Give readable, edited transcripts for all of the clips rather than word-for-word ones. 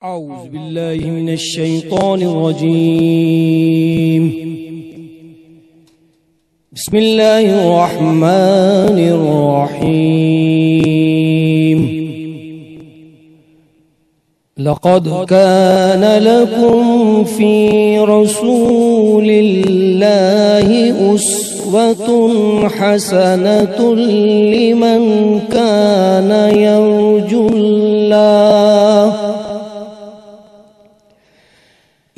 أعوذ بالله من الشيطان الرجيم. بسم الله الرحمن الرحيم. لقد كان لكم في رسول الله أسوة حسنة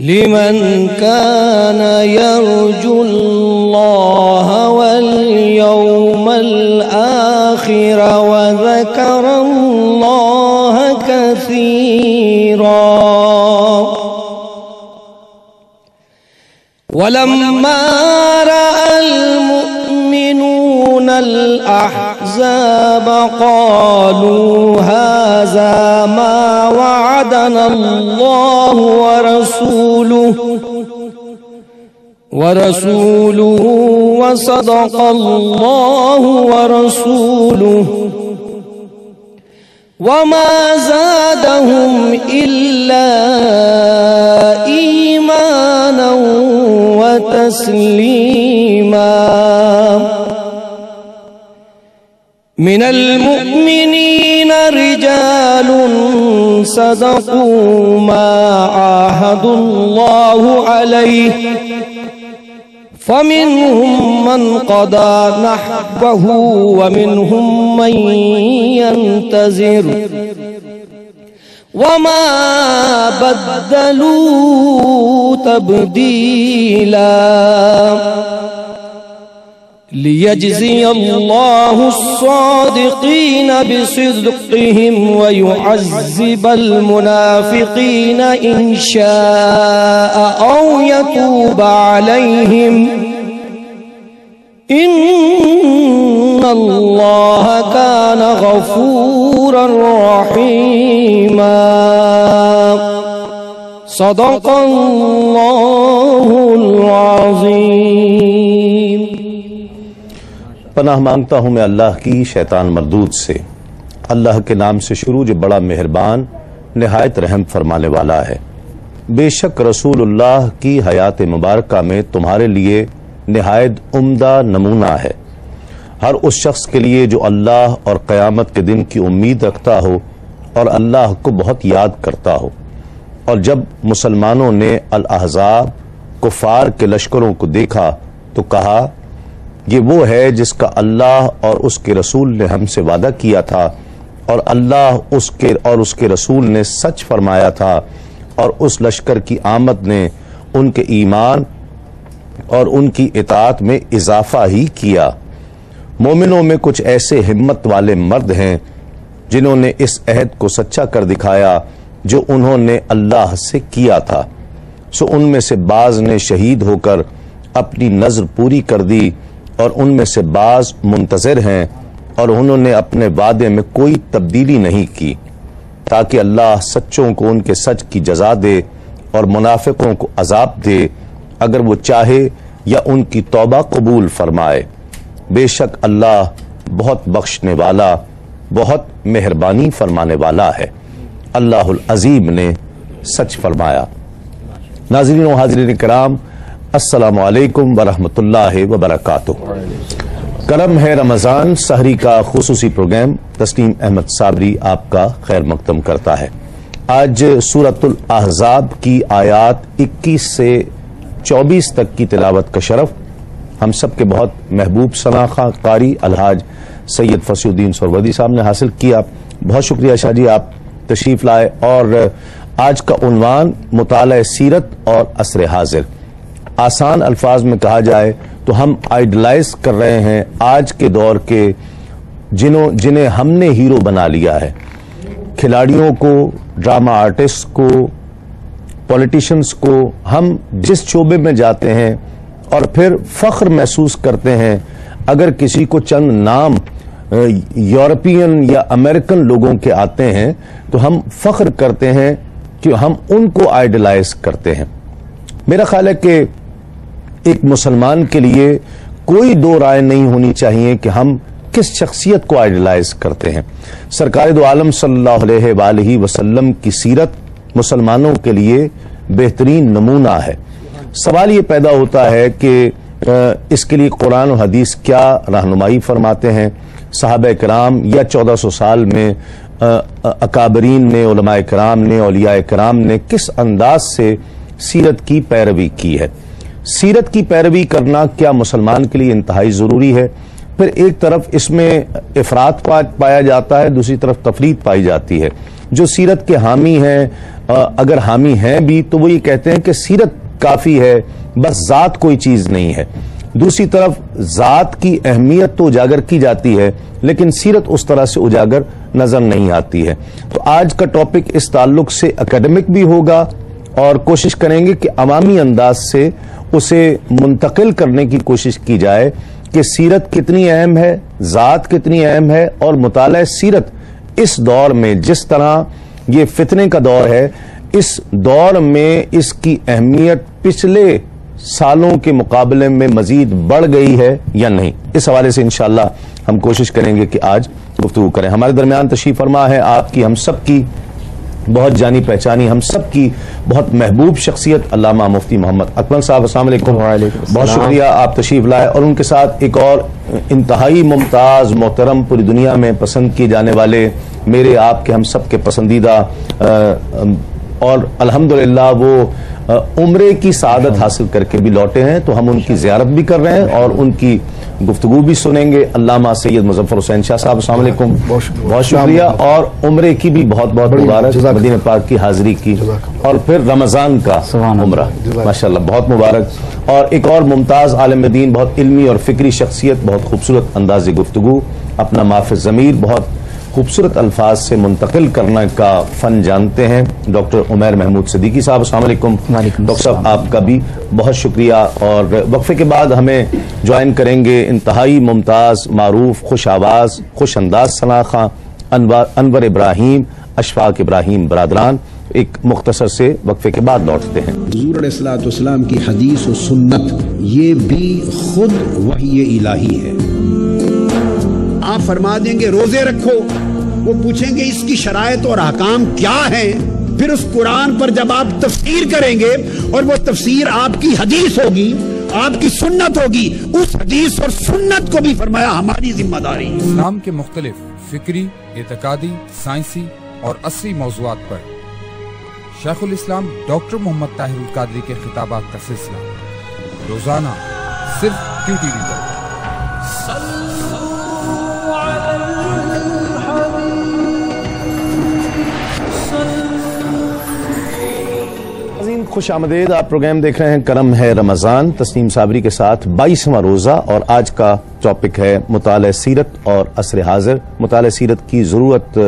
لمن كان يرجو الله واليوم الآخر وذكر الله كثيرا. ولما رأى المؤمنون الأحزاب قالوا هذا ما وعدنا الله ورسوله وصدق الله ورسوله وما زادهم إلا إيمانا وتسليما. من المؤمنين رجال صدقوا ما عاهدوا الله عليه فمنهم من قضى نحبه ومنهم من ينتظر وما بدلوا تبديلا. ليجزي الله الصادقين بصدقهم ويعذب المنافقين إن شاء أو يتوب عليهم إن الله كان غفورا رحيما. صدق الله العظيم. پناہ مانگتا ہوں میں اللہ کی شیطان مردود سے. اللہ کے نام سے شروع جو بڑا مہربان نہایت رحم فرمانے والا ہے. بے شک رسول اللہ کی حیات مبارکہ میں تمہارے لیے نہایت عمدہ نمونہ ہے. ہر اس شخص کے لیے جو اللہ اور قیامت کے دن کی امید رکھتا ہو اور اللہ کو بہت یاد کرتا ہو. اور جب مسلمانوں نے الاحزاب کفار کے لشکروں کو دیکھا تو کہا یہ وہ ہے جس کا اللہ اور اس کے رسول نے ہم سے وعدہ کیا تھا اور اللہ اس کے رسول نے سچ فرمایا تھا. اور اس لشکر کی آمد نے ان کے ایمان اور ان کی اطاعت میں اضافہ ہی کیا. مومنوں میں کچھ ایسے ہمت والے مرد ہیں جنہوں نے اس عہد کو سچا کر دکھایا جو انہوں نے اللہ سے کیا تھا. سو ان میں سے بعض نے شہید ہو کر اپنی نذر پوری کر دی اور ان میں سے بعض منتظر ہیں اور انہوں نے اپنے وعدے میں کوئی تبدیلی نہیں کی تاکہ اللہ سچوں کو ان کے سچ کی جزا دے اور منافقوں کو عذاب دے اگر وہ چاہے یا ان کی توبہ قبول فرمائے. بے شک اللہ بہت بخشنے والا بہت مہربانی فرمانے والا ہے. اللہ العظیم نے سچ فرمایا. ناظرین و حاضرین کرام، السلام علیکم ورحمۃ اللہ وبرکاتہ. کرم ہے رمضان سحری کا خصوصی پروگرام تسنیم احمد صابری آپ کا خیر مقدم کرتا ہے. آج سورۃ الاحزاب کی آیات 21 سے 24 تک کی تلاوت کا شرف ہم سب کے بہت محبوب شناخواہ قاری الحاج سید فصیح الدین سہروردی صاحب نے حاصل کیا. بہت شکریہ شاہ جی، آپ تشریف لائے. اور آج کا عنوان مطالعہ سیرت اور عصر حاضر. آسان الفاظ میں کہا جائے تو ہم آئیڈلائز کر رہے ہیں آج کے دور کے جنہیں ہم نے ہیرو بنا لیا ہے. کھلاڑیوں کو، ڈرامہ آرٹسٹ کو، پولیٹیشنز کو ہم جس شعبے میں جاتے ہیں اور پھر فخر محسوس کرتے ہیں اگر کسی کو چند نام یورپین یا امریکن لوگوں کے آتے ہیں تو ہم فخر کرتے ہیں کہ ہم ان کو آئیڈلائز کرتے ہیں. میرا خیال ہے کہ ایک مسلمان کے لیے کوئی دو رائے نہیں ہونی چاہیے کہ ہم کس شخصیت کو آئیڈلائز کرتے ہیں. سرکار دو عالم صلی اللہ علیہ وآلہ وسلم کی سیرت مسلمانوں کے لیے بہترین نمونہ ہے۔ سوال یہ پیدا ہوتا ہے کہ اس کے لیے قرآن و حدیث کیا رہنمائی فرماتے ہیں؟ صحابہ کرام یا 1400 سال میں اکابرین نے، علماء کرام نے، اولیاء کرام نے کس انداز سے سیرت کی پیروی کی ہے؟ سیرت کی پیروی کرنا کیا مسلمان کے لیے انتہائی ضروری ہے؟ پھر ایک طرف اس میں افراط پایا جاتا ہے، دوسری طرف تفریط پائی جاتی ہے۔ جو سیرت کے حامی ہیں، اگر حامی ہیں بھی تو وہ یہ کہتے ہیں کہ سیرت کافی ہے، بس ذات کوئی چیز نہیں ہے۔ دوسری طرف ذات کی اہمیت تو اجاگر کی جاتی ہے، لیکن سیرت اس طرح سے اجاگر نظر نہیں آتی ہے۔ تو آج کا ٹاپک اس تعلق سے اکیڈمک بھی ہوگا اور کوشش کریں گے کہ عوامی انداز سے اسے منتقل کرنے کی کوشش کی جائے کہ سیرت کتنی اہم ہے، ذات کتنی اہم ہے، اور مطالعہ سیرت اس دور میں جس طرح یہ فتنے کا دور ہے، اس دور میں اس کی اہمیت پچھلے سالوں کے مقابلے میں مزید بڑھ گئی ہے یا نہیں، اس حوالے سے انشاءاللہ ہم کوشش کریں گے کہ آج گفتگو کریں۔ ہمارے درمیان تشریف فرما ہے آپ کی، ہم سب کی بہت جانی پہچانی، ہم سب کی بہت محبوب شخصیت علامہ مفتی محمد اکمل صاحب۔ السلام علیکم۔ بہت شکریہ آپ تشریف لائے، اور ان کے ساتھ ایک اور انتہائی ممتاز محترم، پوری دنیا میں پسند کیے جانے والے، میرے آپ کے ہم سب کے پسندیدہ، اور الحمدللہ وہ عمرے کی سعادت حاصل کر کے بھی لوٹے ہیں، تو ہم ان کی زیارت بھی کر رہے ہیں اور ان کی گفتگو بھی سنیں گے۔ علامہ سید مظفر حسین شاہ صاحب، السلام علیکم۔ بہت شکریہ، اور عمرے کی بھی بہت بہت مبارک، مدینہ پاک کی حاضری کی، اور پھر رمضان کا عمرہ ماشاءاللہ بہت مبارک۔ اور ایک اور ممتاز عالم دین، بہت علمی اور فکری شخصیت، بہت خوبصورت انداز گفتگو، اپنا مافِ ضمیر بہت خوبصورت الفاظ سے منتقل کرنے کا فن جانتے ہیں، ڈاکٹر عمیر محمود صدیقی صاحب۔ السلام علیکم ڈاکٹر صاحب، آپ کا بھی بہت شکریہ۔ اور وقفے کے بعد ہمیں جوائن کریں گے انتہائی ممتاز، معروف، خوش آواز، خوش انداز ثنا خواں انور ابراہیم، اشفاق ابراہیم برادران۔ ایک مختصر سے وقفے کے بعد لوٹتے ہیں۔ حضور علیہ الصلوۃ والسلام کی حدیث و سنت یہ بھی خود وحی الہی ہے۔ آپ فرما دیں گے روزے رکھو، وہ پوچھیں گے اس کی شرائط اور احکام کیا ہیں، پھر اس قرآن پر جب آپ تفسیر کریں گے اور وہ تفسیر آپ کی حدیث ہوگی، آپ کی سنت ہوگی، اس حدیث اور سنت کو بھی فرمایا ہماری ذمہ داری۔ اسلام کے مختلف فکری، اعتقادی، سائنسی اور عصری موضوعات پر شیخ الاسلام ڈاکٹر محمد طاہر القادری کے خطابات کا سلسلہ روزانہ صرف QTV پر۔ خوش آمدید، آپ پروگرام دیکھ رہے ہیں کرم ہے رمضان، تسنیم صابری کے ساتھ 22واں روزہ، اور آج کا ٹاپک ہے مطالعہ سیرت اور عصر حاضر۔ مطالعہ سیرت کی ضرورت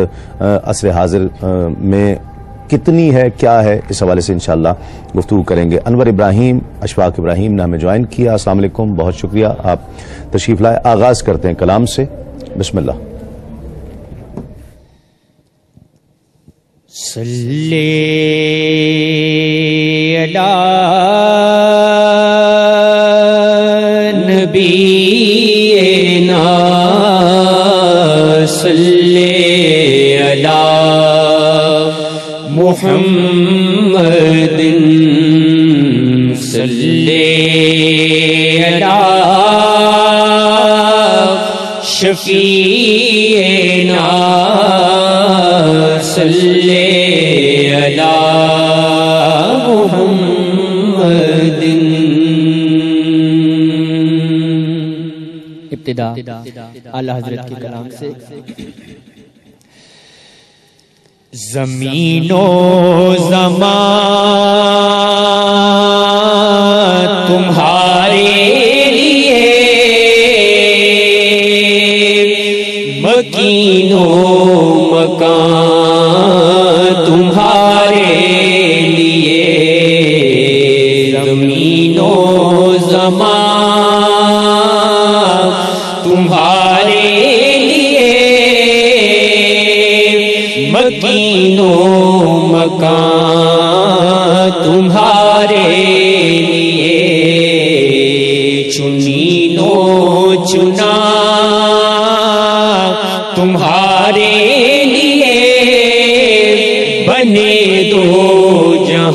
عصر حاضر میں کتنی ہے، کیا ہے، اس حوالے سے انشاءاللہ گفتگو کریں گے۔ انور ابراہیم، اشفاق ابراہیم نے ہمیں جوائن کیا۔ السلام علیکم، بہت شکریہ آپ تشریف لائے۔ آغاز کرتے ہیں کلام سے، بسم اللہ۔ صلی علی نبینا صلی علی محمد صلی علی شفیعنا صلی علی محمد۔ ابتدا اعلی حضرت کے کلام سے۔ زمین و زمان تمہارے لیے مکین و مکان تمہارے لیے، زمین و زمان تمہارے لیے مکین و مکان تمہارے لیے، چنین و چنا تمہارے لیے، بنے دو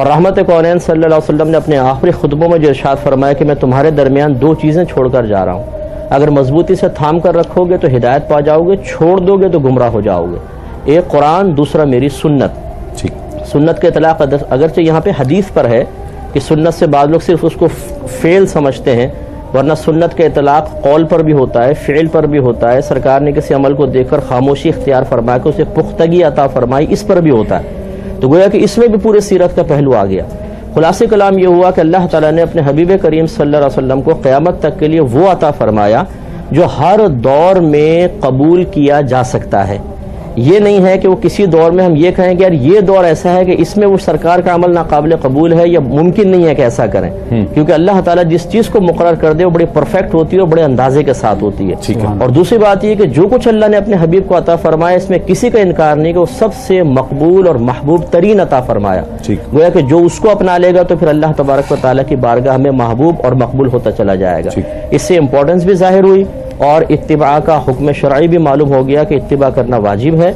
اور رحمت کونین صلی اللہ علیہ وسلم نے اپنے آخری خطبوں میں جو ارشاد فرمایا کہ میں تمہارے درمیان 2 چیزیں چھوڑ کر جا رہا ہوں، اگر مضبوطی سے تھام کر رکھو گے تو ہدایت پا جاؤ گے، چھوڑ دو گے تو گمراہ ہو جاؤ گے، ایک قرآن، دوسرا میری سنت۔ سنت کے اطلاق اگرچہ یہاں پہ حدیث پر ہے کہ سنت سے بعض لوگ صرف اس کو فعل سمجھتے ہیں، ورنہ سنت کے اطلاق قول پر بھی ہوتا ہے، فعل پر بھی ہوتا ہے، سرکار نے کسی عمل کو دیکھ کر خاموشی اختیار فرمایا کہ اسے پختگی عطا فرمائی، اس پر بھی ہوتا ہے۔ تو گویا کہ اس میں بھی پورے سیرت کا پہلو آ گیا۔ خلاصہ کلام یہ ہوا کہ اللہ تعالیٰ نے اپنے حبیب کریم صلی اللہ علیہ وسلم کو قیامت تک کے لیے وہ عطا فرمایا جو ہر دور میں قبول کیا جا سکتا ہے۔ یہ نہیں ہے کہ وہ کسی دور میں ہم یہ کہیں کہ یار یہ دور ایسا ہے کہ اس میں وہ سرکار کا عمل ناقابل قبول ہے یا ممکن نہیں ہے کہ ایسا کریں، کیونکہ اللہ تعالیٰ جس چیز کو مقرر کر دے وہ بڑی پرفیکٹ ہوتی ہے اور بڑے اندازے کے ساتھ ہوتی ہے۔ اور دوسری بات یہ کہ جو کچھ اللہ نے اپنے حبیب کو عطا فرمایا اس میں کسی کا انکار نہیں کہ وہ سب سے مقبول اور محبوب ترین عطا فرمایا، گویا کہ جو اس کو اپنا لے گا تو پھر اللہ تبارک و تعالیٰ کی بارگاہ میں محبوب اور مقبول ہوتا چلا جائے گا۔ اس سے امپورٹنس بھی ظاہر ہوئی اور اتباع کا حکم شرعی بھی معلوم ہو گیا کہ اتباع کرنا واجب ہے۔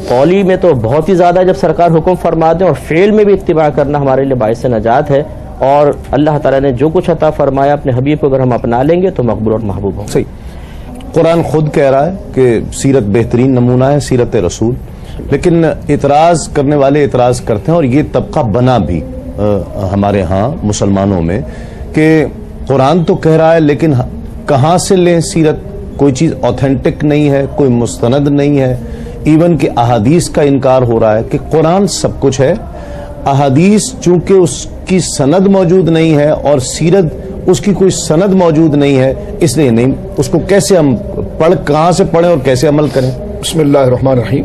قولی میں تو بہت ہی زیادہ جب سرکار حکم فرماتے ہیں، اور فعل میں بھی اتباع کرنا ہمارے لیے باعث نجات ہے، اور اللہ تعالیٰ نے جو کچھ عطا فرمایا اپنے حبیب کو اگر ہم اپنا لیں گے تو مقبول اور محبوب ہوں۔ صحیح، قرآن خود کہہ رہا ہے کہ سیرت بہترین نمونہ ہے، سیرت رسول، لیکن اعتراض کرنے والے اعتراض کرتے ہیں، اور یہ طبقہ بنا بھی ہمارے ہاں مسلمانوں میں کہ قرآن تو کہہ رہا ہے لیکن کہاں سے لیں سیرت؟ کوئی چیز اوتھینٹک نہیں ہے، کوئی مستند نہیں ہے، ایون کہ احادیث کا انکار ہو رہا ہے کہ قرآن سب کچھ ہے، احادیث چونکہ اس کی سند موجود نہیں ہے اور سیرت اس کی کوئی سند موجود نہیں ہے، اس لیے نہیں، اس کو کیسے ہم کہاں سے پڑھیں اور کیسے عمل کریں؟ بسم اللہ الرحمن الرحیم۔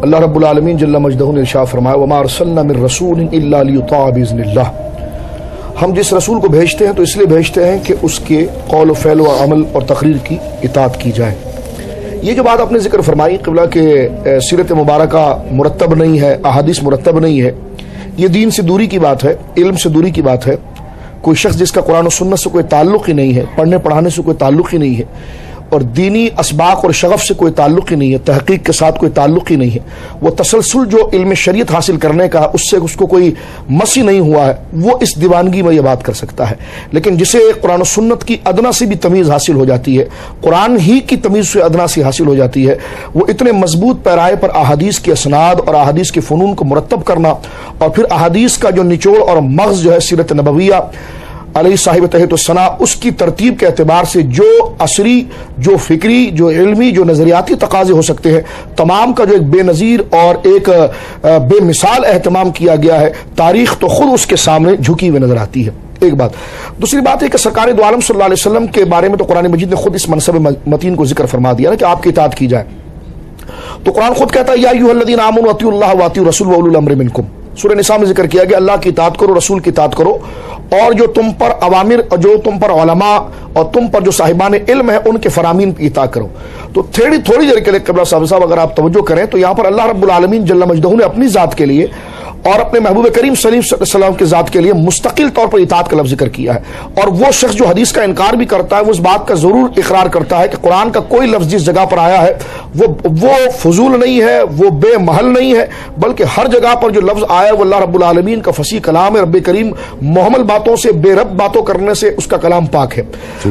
اللہ رب العالمین جل مجدہ نے ارشاد فرمایا وما ارسلنا من رسول الا لیطاع باذن اللہ، ہم جس رسول کو بھیجتے ہیں تو اس لیے بھیجتے ہیں کہ اس کے قول و فعل و عمل اور تقریر کی اطاعت کی جائے۔ یہ جو بات آپ نے ذکر فرمائی قبلہ کہ سیرت مبارکہ مرتب نہیں ہے، احادیث مرتب نہیں ہے، یہ دین سے دوری کی بات ہے، علم سے دوری کی بات ہے۔ کوئی شخص جس کا قرآن و سنت سے کوئی تعلق ہی نہیں ہے، پڑھنے پڑھانے سے کوئی تعلق ہی نہیں ہے، اور دینی اسباق اور شغف سے کوئی تعلق ہی نہیں ہے، تحقیق کے ساتھ کوئی تعلق ہی نہیں ہے، وہ تسلسل جو علم شریعت حاصل کرنے کا اس سے اس کو کوئی مسی نہیں ہوا ہے، وہ اس دیوانگی میں یہ بات کر سکتا ہے۔ لیکن جسے قرآن و سنت کی ادنا سے بھی تمیز حاصل ہو جاتی ہے، قرآن ہی کی تمیز سے ادنا سے حاصل ہو جاتی ہے، وہ اتنے مضبوط پیرائے پر احادیث کی اسناد اور احادیث کے فنون کو مرتب کرنا، اور پھر احادیث کا جو نچوڑ اور مغز جو ہے سیرت نبویہ علیہ صاحب تحت الثناء، اس کی ترتیب کے اعتبار سے جو عصری، جو فکری، جو علمی، جو نظریاتی تقاضے ہو سکتے ہیں، تمام کا جو ایک بے نظیر اور ایک بے مثال اہتمام کیا گیا ہے، تاریخ تو خود اس کے سامنے جھکی ہوئی نظر آتی ہے۔ ایک بات۔ دوسری بات ہے کہ سرکار دو عالم صلی اللہ علیہ وسلم کے بارے میں تو قرآن مجید نے خود اس منصب متین کو ذکر فرما دیا نا کہ آپ کی اطاعت کی جائے، تو قرآن خود کہتا ہے یا ایھا الذین آمنوا اطیعوا اللہ واطیعوا الرسول واولی الامر منکم۔ سورہ نساء میں ذکر کیا گیا اللہ کی اطاعت کرو، رسول کی اطاعت کرو، اور جو تم پر اوامر، جو تم پر علماء اور تم پر جو صاحبان علم ہیں ان کے فرامین کی اطاعت کرو۔ تو تھوڑی دیر کے لیے قبلہ صاحب اگر آپ توجہ کریں تو یہاں پر اللہ رب العالمین جل مجدہ نے اپنی ذات کے لیے اور اپنے محبوب کریم صلی اللہ علیہ وسلم کے ذات کے لیے مستقل طور پر اطاعت کا لفظ ذکر کیا ہے، اور وہ شخص جو حدیث کا انکار بھی کرتا ہے وہ اس بات کا ضرور اقرار کرتا ہے کہ قرآن کا کوئی لفظ جس جگہ پر آیا ہے وہ فضول نہیں ہے، وہ بے محل نہیں ہے، بلکہ ہر جگہ پر جو لفظ آیا ہے وہ اللہ رب العالمین کا فصیح کلام ہے، رب کریم محمل باتوں سے، بے رب باتوں کرنے سے اس کا کلام پاک ہے۔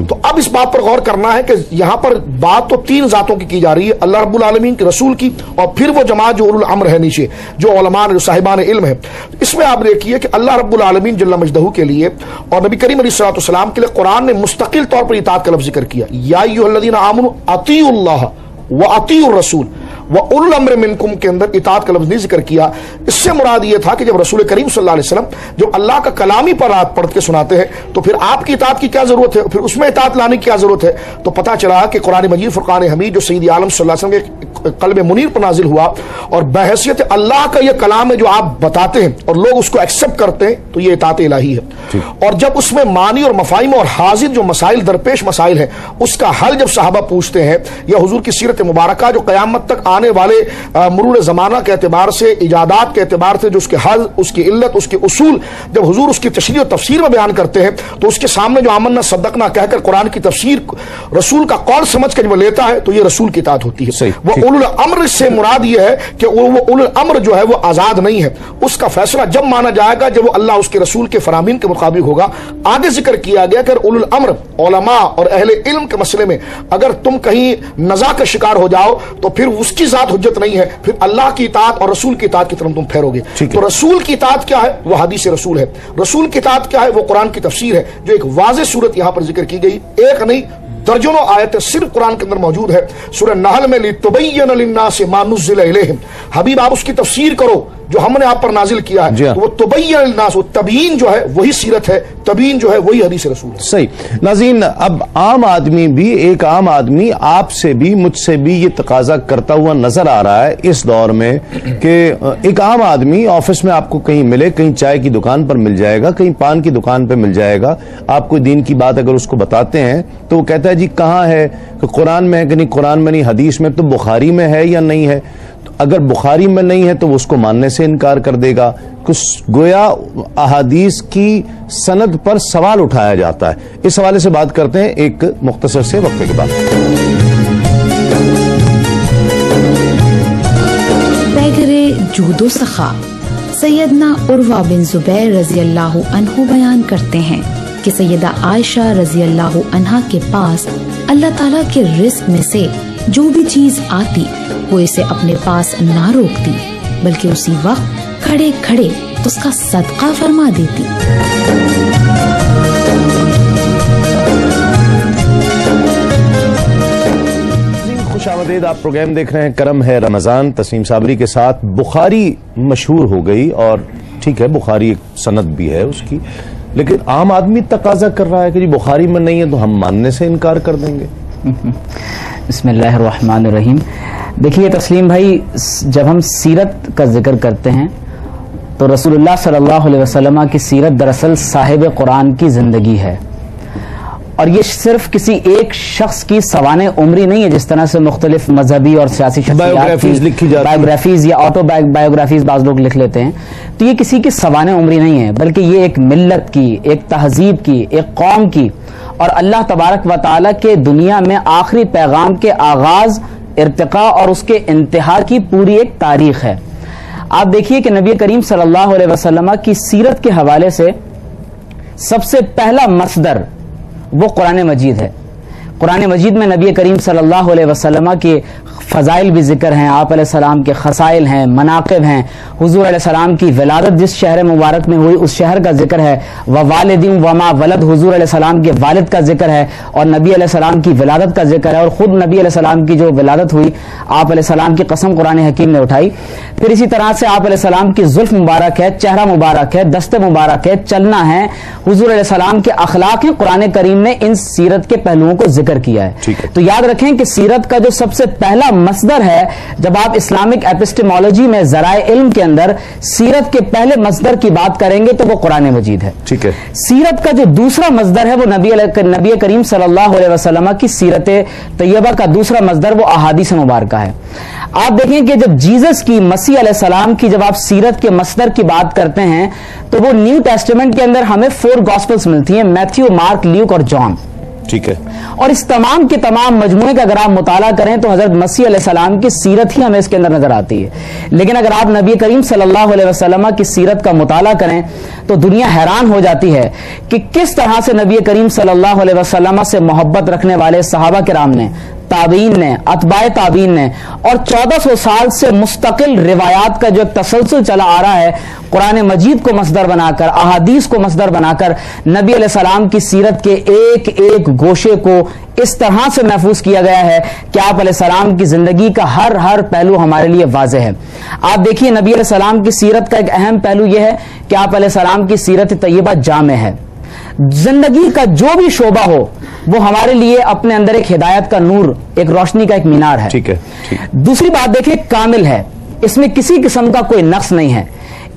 تو اب اس بات پر غور کرنا ہے کہ یہاں پر بات تو 3 ذاتوں کی جا رہی ہے، اللہ رب العالمین کے رسول کی، اور پھر وہ جماعت جو اولو الامر ہے نیچے، جو علماء جو صاحبان علم ہے۔ اس میں آپ دیکھیے کہ اللہ رب العالمین جل مجدہ کے لیے اور نبی کریم علیہ الصلوۃ والسلام کے لیے قرآن نے مستقل طور پر اطاعت کا لفظ ذکر کیا، یا ایھا الذین آمنوا اطیعوا اللہ واطیعوا الرسول وَأُولُو الْأَمْرِ مِنْكُمْ کے اندر اطاعت کا لفظ نہیں ذکر کیا۔ اس سے مراد یہ تھا کہ جب رسول کریم صلی اللہ علیہ وسلم جو اللہ کا کلام ہی پر پڑھ کے سناتے ہیں تو پھر آپ کی اطاعت کی کیا ضرورت ہے، پھر اس میں اطاعت لانے کی کیا ضرورت ہے؟ تو پتہ چلا کہ قرآن مجید فرقان حمید جو سید عالم صلی اللہ علیہ وسلم کے قلب منیر پر نازل ہوا اور بحیثیت اللہ کا یہ کلام ہے جو آپ بتاتے ہیں اور لوگ اس کو ایکسپٹ کرتے ہیں، تو یہ اطاعت الہی ہے۔ اور جب اس میں معنی اور مفاہیم اور حاضر جو مسائل درپیش مسائل ہیں اس کا حل جب صحابہ پوچھتے ہیں یا حضور کی سیرت مبارکہ جو قیامت تک آنے والے مرور زمانہ کے اعتبار سے، ایجادات کے اعتبار سے، جو اس کے حل، اس کی علت، اس کے اصول جب حضور اس کی تشریح و تفسیر میں بیان کرتے ہیں تو اس کے سامنے جو آمنا صدقنا کہہ کر قرآن کی تفسیر رسول کا قول سمجھ کر وہ لیتا ہے تو یہ رسول کی اطاعت ہوتی ہے۔ وہ اولو الامر سے مراد یہ ہے کہ وہ اولو الامر جو ہے وہ آزاد نہیں ہے، اس کا فیصلہ جب مانا جائے گا جب وہ اللہ اس کے رسول کے فرامین کے مطابق ہوگا۔ آگے ذکر کیا گیا کہ اولو الامر علماء اور اہل علم کے مسئلے میں اگر تم کہیں نزاع کا شکار ہو جاؤ تو پھر اس کی ذات حجت نہیں ہے، پھر اللہ کی اطاعت اور رسول کی اطاعت کی طرف تم پھیرو گے۔ تو رسول کی اطاعت کیا ہے؟ وہ حدیث رسول ہے۔ رسول کی اطاعت کیا ہے؟ وہ قرآن کی تفسیر ہے، جو ایک واضح صورت یہاں پر ذکر کی گئی، ایک نہیں درجنوں آیتیں صرف قرآن کے اندر موجود ہے۔ سورہ نحل میں لِتُبَيِّنَ لِلنَّاسِ مَا نُزِّلَ إِلَيْهِمْ، حبیب آپ اس کی تفسیر کرو جو ہم نے آپ پر نازل کیا ہے۔ وہ تبین للناس، وہ تبیین جو ہے وہی سیرت ہے، تبیین جو ہے وہی حدیث رسول ہے۔ صحیح ناظرین، اب عام آدمی بھی، ایک عام آدمی آپ سے بھی مجھ سے بھی یہ تقاضا کرتا ہوا نظر آ رہا ہے اس دور میں کہ ایک عام آدمی آفس میں آپ کو کہیں ملے، کہیں چائے کی دکان پر مل جائے گا، کہیں پان کی دکان پہ مل جائے گا، آپ کوئی دین کی بات اگر اس کو بتاتے ہیں تو وہ کہتا ہے جی کہاں ہے، کہ قرآن میں ہے کہ نہیں، قرآن میں نہیں، حدیث میں، تو بخاری میں ہے یا نہیں ہے؟ اگر بخاری میں نہیں ہے تو وہ اس کو ماننے سے انکار کر دے گا۔ کچھ گویا احادیث کی سند پر سوال اٹھایا جاتا ہے۔ اس حوالے سے بات کرتے ہیں ایک مختصر سے وقفے کے بعد۔ پیغر جود و سخا سیدنا عروہ بن زبیر رضی اللہ عنہ بیان کرتے ہیں کہ سیدہ عائشہ رضی اللہ عنہا کے پاس اللہ تعالیٰ کے رزق میں سے جو بھی چیز آتی وہ اسے اپنے پاس نہ روکتی بلکہ اسی وقت کھڑے کھڑے اس کا صدقہ فرما دیتی۔ خوش آمدید، آپ پروگرام دیکھ رہے ہیں کرم ہے رمضان، تسنیم صابری کے ساتھ۔ بخاری مشہور ہو گئی اور ٹھیک ہے بخاری ایک سند بھی ہے اس کی، لیکن عام آدمی تقاضا کر رہا ہے کہ جی بخاری میں نہیں ہے تو ہم ماننے سے انکار کر دیں گے۔ بسم اللہ الرحمن الرحیم۔ دیکھیے تسلیم بھائی، جب ہم سیرت کا ذکر کرتے ہیں تو رسول اللہ صلی اللہ علیہ وسلم کی سیرت دراصل صاحب قرآن کی زندگی ہے، اور یہ صرف کسی ایک شخص کی سوانح عمری نہیں ہے، جس طرح سے مختلف مذہبی اور سیاسی شخصیات کی بایوگرافیز یا آٹو بایوگرافیز بعض لوگ لکھ لیتے ہیں، تو یہ کسی کی سوانح عمری نہیں ہے، بلکہ یہ ایک ملت کی، ایک تہذیب کی، ایک قوم کی، اور اللہ تبارک و تعالیٰ کے دنیا میں آخری پیغام کے آغاز، ارتقاء اور اس کے انتہا کی پوری ایک تاریخ ہے۔ آپ دیکھیے کہ نبی کریم صلی اللہ علیہ وسلم کی سیرت کے حوالے سے سب سے پہلا مصدر وہ قرآن مجید ہے۔ قرآن مجید میں نبی کریم صلی اللہ علیہ وسلم کے فضائل بھی ذکر ہیں، آپ علیہ السلام کے خصائل ہیں، مناقب ہیں، حضور علیہ السلام کی ولادت جس شہر مبارک میں ہوئی اس شہر کا ذکر ہے، ووالد وما ولد، حضور علیہ السلام کے والد کا ذکر ہے، اور نبی علیہ السلام کی ولادت کا ذکر ہے، اور خود نبی علیہ السلام کی جو ولادت ہوئی آپ علیہ السلام کی قسم قرآن حکیم نے اٹھائی۔ پھر اسی طرح سے آپ علیہ السلام کی زلف مبارک ہے، چہرہ مبارک ہے، دست مبارک ہے، چلنا ہے، حضور علیہ السلام کے اخلاق ہیں، قرآن کریم نے ان سیرت کے پہلوؤں کو ذکر کیا ہے۔ تو یاد رکھیں کہ سیرت کا جو سب سے پہلا مصدر ہے، جب آپ اسلامک ایپسٹیمولوجی میں ذرائع علم کے اندر سیرت کے پہلے مصدر کی بات کریں گے تو وہ قرآن مجید ہے۔ ٹھیک ہے۔ سیرت کا جو دوسرا مصدر ہے وہ نبی کریم صلی اللہ علیہ وسلم کی سیرت طیبہ کا دوسرا مصدر وہ احادیث مبارکہ ہے۔ آپ دیکھیں کہ جب جیزس کی، مسیح علیہ السلام کی، جب آپ سیرت کے مصدر کی بات کرتے ہیں تو وہ نیو ٹیسٹمنٹ کے اندر ہمیں 4 گاسپلز ملتی ہیں، میتھیو، مارک، لیوک اور جان۔ ٹھیک ہے۔ اور اس تمام کے تمام مجموعے کا اگر آپ مطالعہ کریں تو حضرت مسیح علیہ السلام کی سیرت ہی ہمیں اس کے اندر نظر آتی ہے، لیکن اگر آپ نبی کریم صلی اللہ علیہ وسلم کی سیرت کا مطالعہ کریں تو دنیا حیران ہو جاتی ہے کہ کس طرح سے نبی کریم صلی اللہ علیہ وسلم سے محبت رکھنے والے صحابہ کرام نے، تابعین نے، اتباع تابعین نے، اور 1400 سال سے مستقل روایات کا جو ایک تسلسل چلا آ رہا ہے، قرآن مجید کو مصدر بنا کر، احادیث کو مصدر بنا کر نبی علیہ السلام کی سیرت کے ایک ایک گوشے کو اس طرح سے محفوظ کیا گیا ہے کہ آپ علیہ السلام کی زندگی کا ہر پہلو ہمارے لیے واضح ہے۔ آپ دیکھیے نبی علیہ السلام کی سیرت کا ایک اہم پہلو یہ ہے کہ آپ علیہ السلام کی سیرت طیبہ جامع ہے، زندگی کا جو بھی شعبہ ہو وہ ہمارے لیے اپنے اندر ایک ہدایت کا نور، ایک روشنی کا ایک مینار ہے۔ ٹھیک ہے۔ دوسری بات دیکھیں، کامل ہے، اس میں کسی قسم کا کوئی نقص نہیں ہے،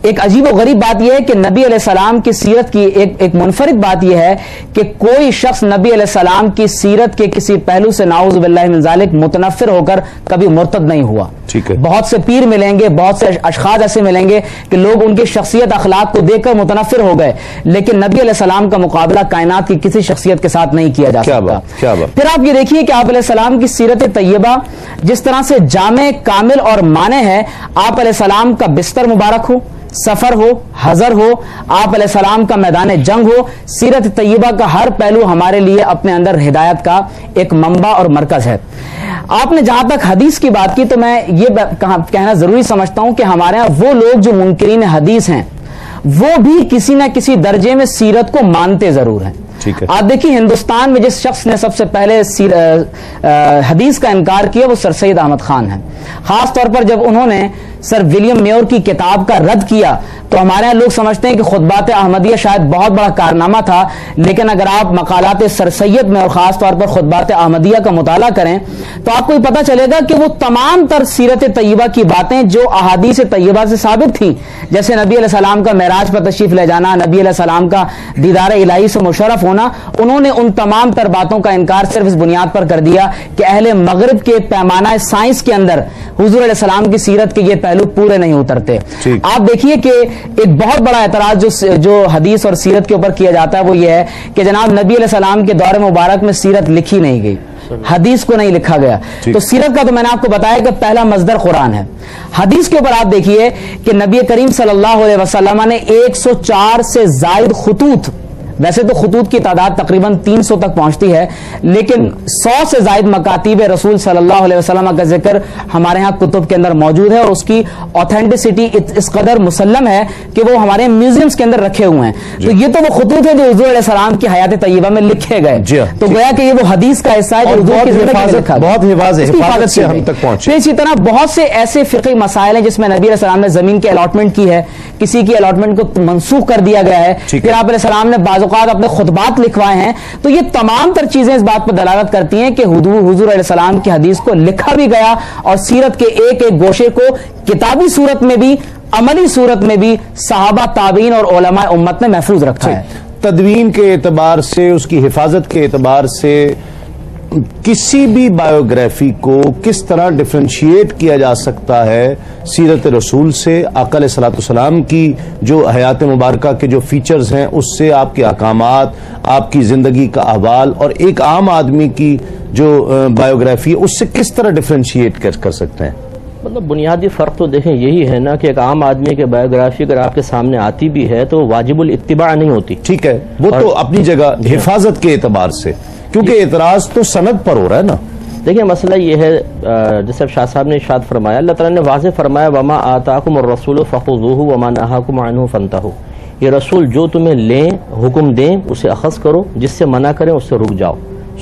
ایک عجیب و غریب بات یہ ہے کہ نبی علیہ السلام کی سیرت کی ایک منفرد بات یہ ہے کہ کوئی شخص نبی علیہ السلام کی سیرت کے کسی پہلو سے نعوذ باللہ من ذالک متنفر ہو کر کبھی مرتد نہیں ہوا. بہت سے پیر ملیں گے, بہت سے اشخاص ایسے ملیں گے کہ لوگ ان کی شخصیت اخلاق کو دیکھ کر متنفر ہو گئے, لیکن نبی علیہ السلام کا مقابلہ کائنات کی کسی شخصیت کے ساتھ نہیں کیا جا سکتا. پھر آپ یہ دیکھیے کہ آپ علیہ السلام کی سیرت طیبہ جس طرح سے جامع, کامل اور مانع ہے. آپ علیہ السلام کا بستر مبارک ہو, سفر ہو, حضر ہو, آپ علیہ السلام کا میدان جنگ ہو, سیرت طیبہ کا ہر پہلو ہمارے لیے اپنے اندر ہدایت کا ایک منبع اور مرکز ہے. آپ نے جہاں تک حدیث کی بات کی تو میں یہ کہنا ضروری سمجھتا ہوں کہ ہمارے ہاں وہ لوگ جو منکرین حدیث ہیں وہ بھی کسی نہ کسی درجے میں سیرت کو مانتے ضرور ہیں. آپ دیکھیے ہندوستان میں جس شخص نے سب سے پہلے حدیث کا انکار کیا وہ سر سید احمد خان ہیں. خاص طور پر جب انہوں نے سر ولیم میور کی کتاب کا رد کیا تو ہمارے یہاں لوگ سمجھتے ہیں کہ خطبات احمدیہ شاید بہت بڑا کارنامہ تھا, لیکن اگر آپ مقالات سر سید میں اور خاص طور پر خطبات احمدیہ کا مطالعہ کریں تو آپ کو یہ پتہ چلے گا کہ وہ تمام تر سیرت طیبہ کی باتیں جو احادیث طیبہ سے ثابت تھیں, جیسے نبی علیہ السلام کا معراج پر تشریف لے جانا, نبی علیہ السلام کا دیدار الہی سے مشرف ہونا, انہوں نے ان تمام تر باتوں کا انکار صرف اس بنیاد پر کر دیا کہ اہل مغرب کے پیمانہ سائنس کے اندر حضور علیہ السلام کی سیرت کے یہ پہلو پورے نہیں اترتے. آپ دیکھیے کہ ایک بہت بڑا اعتراض جو حدیث اور سیرت کے اوپر کیا جاتا ہے وہ یہ ہے کہ جناب نبی علیہ السلام کے دور مبارک میں سیرت لکھی نہیں گئی, حدیث کو نہیں لکھا گیا. تو سیرت کا تو میں نے آپ کو بتایا کہ پہلا مصدر قرآن ہے. حدیث کے اوپر آپ دیکھیے کہ نبی کریم صلی اللہ علیہ وسلم نے 104 سے زائد خطوط, ویسے تو خطوط کی تعداد تقریباً 300 تک پہنچتی ہے, لیکن 100 سے زائد مکاتیب رسول صلی اللہ علیہ وسلم کا ذکر ہمارے ہاں کتب کے اندر موجود ہے, اور اس کی اوتھینٹسٹی اس قدر مسلم ہے کہ وہ ہمارے میوزیمز کے اندر رکھے ہوئے ہیں. تو یہ تو وہ خطوط ہیں جو حضور علیہ السلام کی حیات طیبہ میں لکھے گئے, تو گویا کہ یہ وہ حدیث کا حصہ ہے جو حضور کی زندگی میں لکھا گیا, بہت حفاظت سے ہم تک پہنچے. اسی طرح بہت سے ایسے فقہی مسائل ہیں جس میں نبی علیہ السلام نے زمین کی الاٹمنٹ کی ہے, کسی کی الاٹمنٹ کو منسوخ کر دیا گیا ہے, پھر آپ علیہ السلام نے بعض اوقات اپنے خطبات لکھوائے ہیں. تو یہ تمام تر چیزیں اس بات پر دلالت کرتی ہیں کہ حضور علیہ السلام کی حدیث کو لکھا بھی گیا اور سیرت کے ایک ایک گوشے کو کتابی صورت میں بھی, عملی صورت میں بھی صحابہ, تابعین اور علماء امت نے محفوظ رکھا ہے. تدوین کے اعتبار سے, اس کی حفاظت کے اعتبار سے کسی بھی بایوگرافی کو کس طرح ڈفرینشیٹ کیا جا سکتا ہے سیرت رسول سے؟ آقا علیہ الصلوۃ والسلام کی جو حیات مبارکہ کے جو فیچرز ہیں اس سے, آپ کے احکامات, آپ کی زندگی کا احوال, اور ایک عام آدمی کی جو بایوگرافی ہے اس سے کس طرح ڈفرینشیٹ کر سکتے ہیں؟ مطلب بنیادی فرق تو دیکھیں یہی ہے نا کہ ایک عام آدمی کے بایوگرافی اگر آپ کے سامنے آتی بھی ہے تو واجب الاتباع نہیں ہوتی. ٹھیک ہے, وہ تو اپنی جگہ حفاظت کے اعتبار سے, کیونکہ اعتراض تو سند پر ہو رہا ہے نا. دیکھیں مسئلہ یہ ہے, جیسے شاہ صاحب نے ارشاد فرمایا, اللہ تعالیٰ نے واضح فرمایا وما آتاکم الرسول فخذوہ وما نہاکم عنہ فانتہوا, یہ رسول جو تمہیں لیں, حکم دیں, اسے اخذ کرو, جس سے منع کریں اس سے رک جاؤ.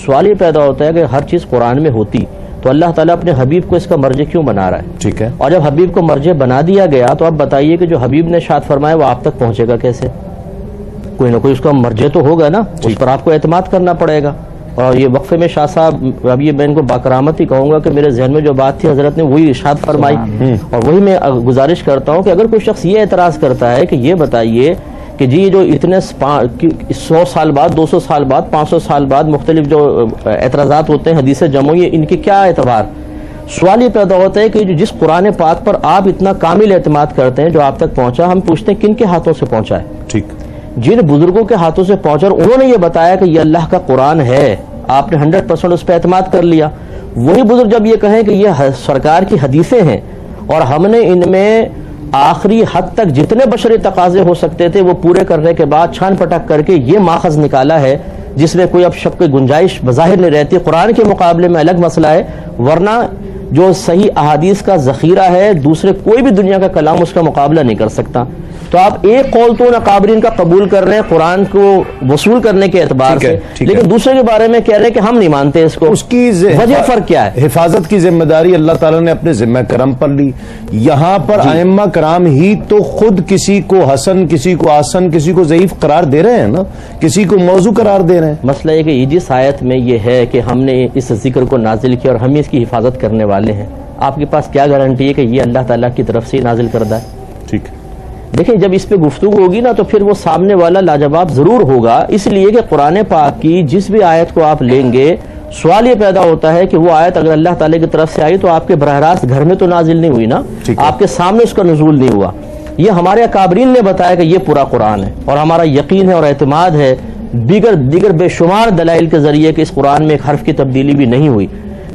سوال یہ پیدا ہوتا ہے کہ ہر چیز قرآن میں ہوتی تو اللہ تعالیٰ اپنے حبیب کو اس کا مرجع کیوں بنا رہا ہے؟ ٹھیک ہے, اور جب حبیب کو مرجع بنا دیا گیا تو اب بتائیے کہ جو حبیب نے ارشاد فرمایا وہ آپ تک پہنچے گا کیسے؟ کوئی نہ کوئی اس کا مرجع تو ہوگا نا, اس پر آپ کو اعتماد کرنا پڑے گا. اور یہ وقفے میں شاہ صاحب, اب یہ میں ان کو باکرامت ہی کہوں گا کہ میرے ذہن میں جو بات تھی حضرت نے وہی ارشاد فرمائی, اور وہی میں گزارش کرتا ہوں کہ اگر کوئی شخص یہ اعتراض کرتا ہے کہ یہ بتائیے کہ جی جو اتنے 100 سال بعد, 200 سال بعد, 500 سال بعد مختلف جو اعتراضات ہوتے ہیں حدیث جمعی, ان کی کیا اعتبار؟ سوال یہ پیدا ہوتا ہے کہ جس قرآن پاک پر آپ اتنا کامل اعتماد کرتے ہیں جو آپ تک پہنچا, ہم پوچھتے ہیں کن کے ہاتھوں سے پہنچا ہے؟ ٹھیک, جن بزرگوں کے ہاتھوں سے پہنچا اور انہوں نے یہ بتایا کہ یہ اللہ کا قرآن ہے, آپ نے 100% اس پہ اعتماد کر لیا. وہی بزرگ جب یہ کہیں کہ یہ سرکار کی حدیثیں ہیں اور ہم نے ان میں آخری حد تک جتنے بشری تقاضے ہو سکتے تھے وہ پورے کرنے کے بعد چھان پٹک کر کے یہ ماخذ نکالا ہے جس میں کوئی اب شک کی گنجائش بظاہر نہیں رہتی, قرآن کے مقابلے میں الگ مسئلہ ہے, ورنہ جو صحیح احادیث کا ذخیرہ ہے دوسرے کوئی بھی دنیا کا کلام اس کا مقابلہ نہیں کر سکتا. تو آپ ایک قول تو اکابرین کا قبول کر رہے ہیں قرآن کو وصول کرنے کے اعتبار سے, لیکن دوسرے کے بارے میں کہہ رہے ہیں کہ ہم نہیں مانتے اس کو. اس کی وجہ فرق کیا ہے؟ حفاظت کی ذمہ داری اللہ تعالیٰ نے اپنے ذمہ کرم پر لی. یہاں پر ائمہ کرام ہی تو خود کسی کو حسن, کسی کو آسن, کسی کو ضعیف قرار دے رہے ہیں نا, کسی کو موضوع قرار دے رہے ہیں. مسئلہ یہ کہ جس آیت میں یہ ہے کہ ہم نے اس ذکر کو نازل کیا اور ہم اس کی حفاظت کرنے والے ہیں, آپ کے پاس کیا گارنٹی ہے کہ یہ اللہ تعالیٰ کی طرف سے نازل کردہ ہے؟ ٹھیک ہے, دیکھیں جب اس پہ گفتگو ہوگی نا تو پھر وہ سامنے والا لاجواب ضرور ہوگا، اس لیے کہ قرآن پاک کی جس بھی آیت کو آپ لیں گے سوال یہ پیدا ہوتا ہے کہ وہ آیت اگر اللہ تعالیٰ کی طرف سے آئی تو آپ کے براہ راست گھر میں تو نازل نہیں ہوئی نا، آپ کے سامنے اس کا نزول نہیں ہوا. یہ ہمارے اکابرین نے بتایا کہ یہ پورا قرآن ہے، اور ہمارا یقین ہے اور اعتماد ہے دیگر بے شمار دلائل کے ذریعے کہ اس قرآن میں ایک حرف کی تبدیلی بھی نہیں ہوئی.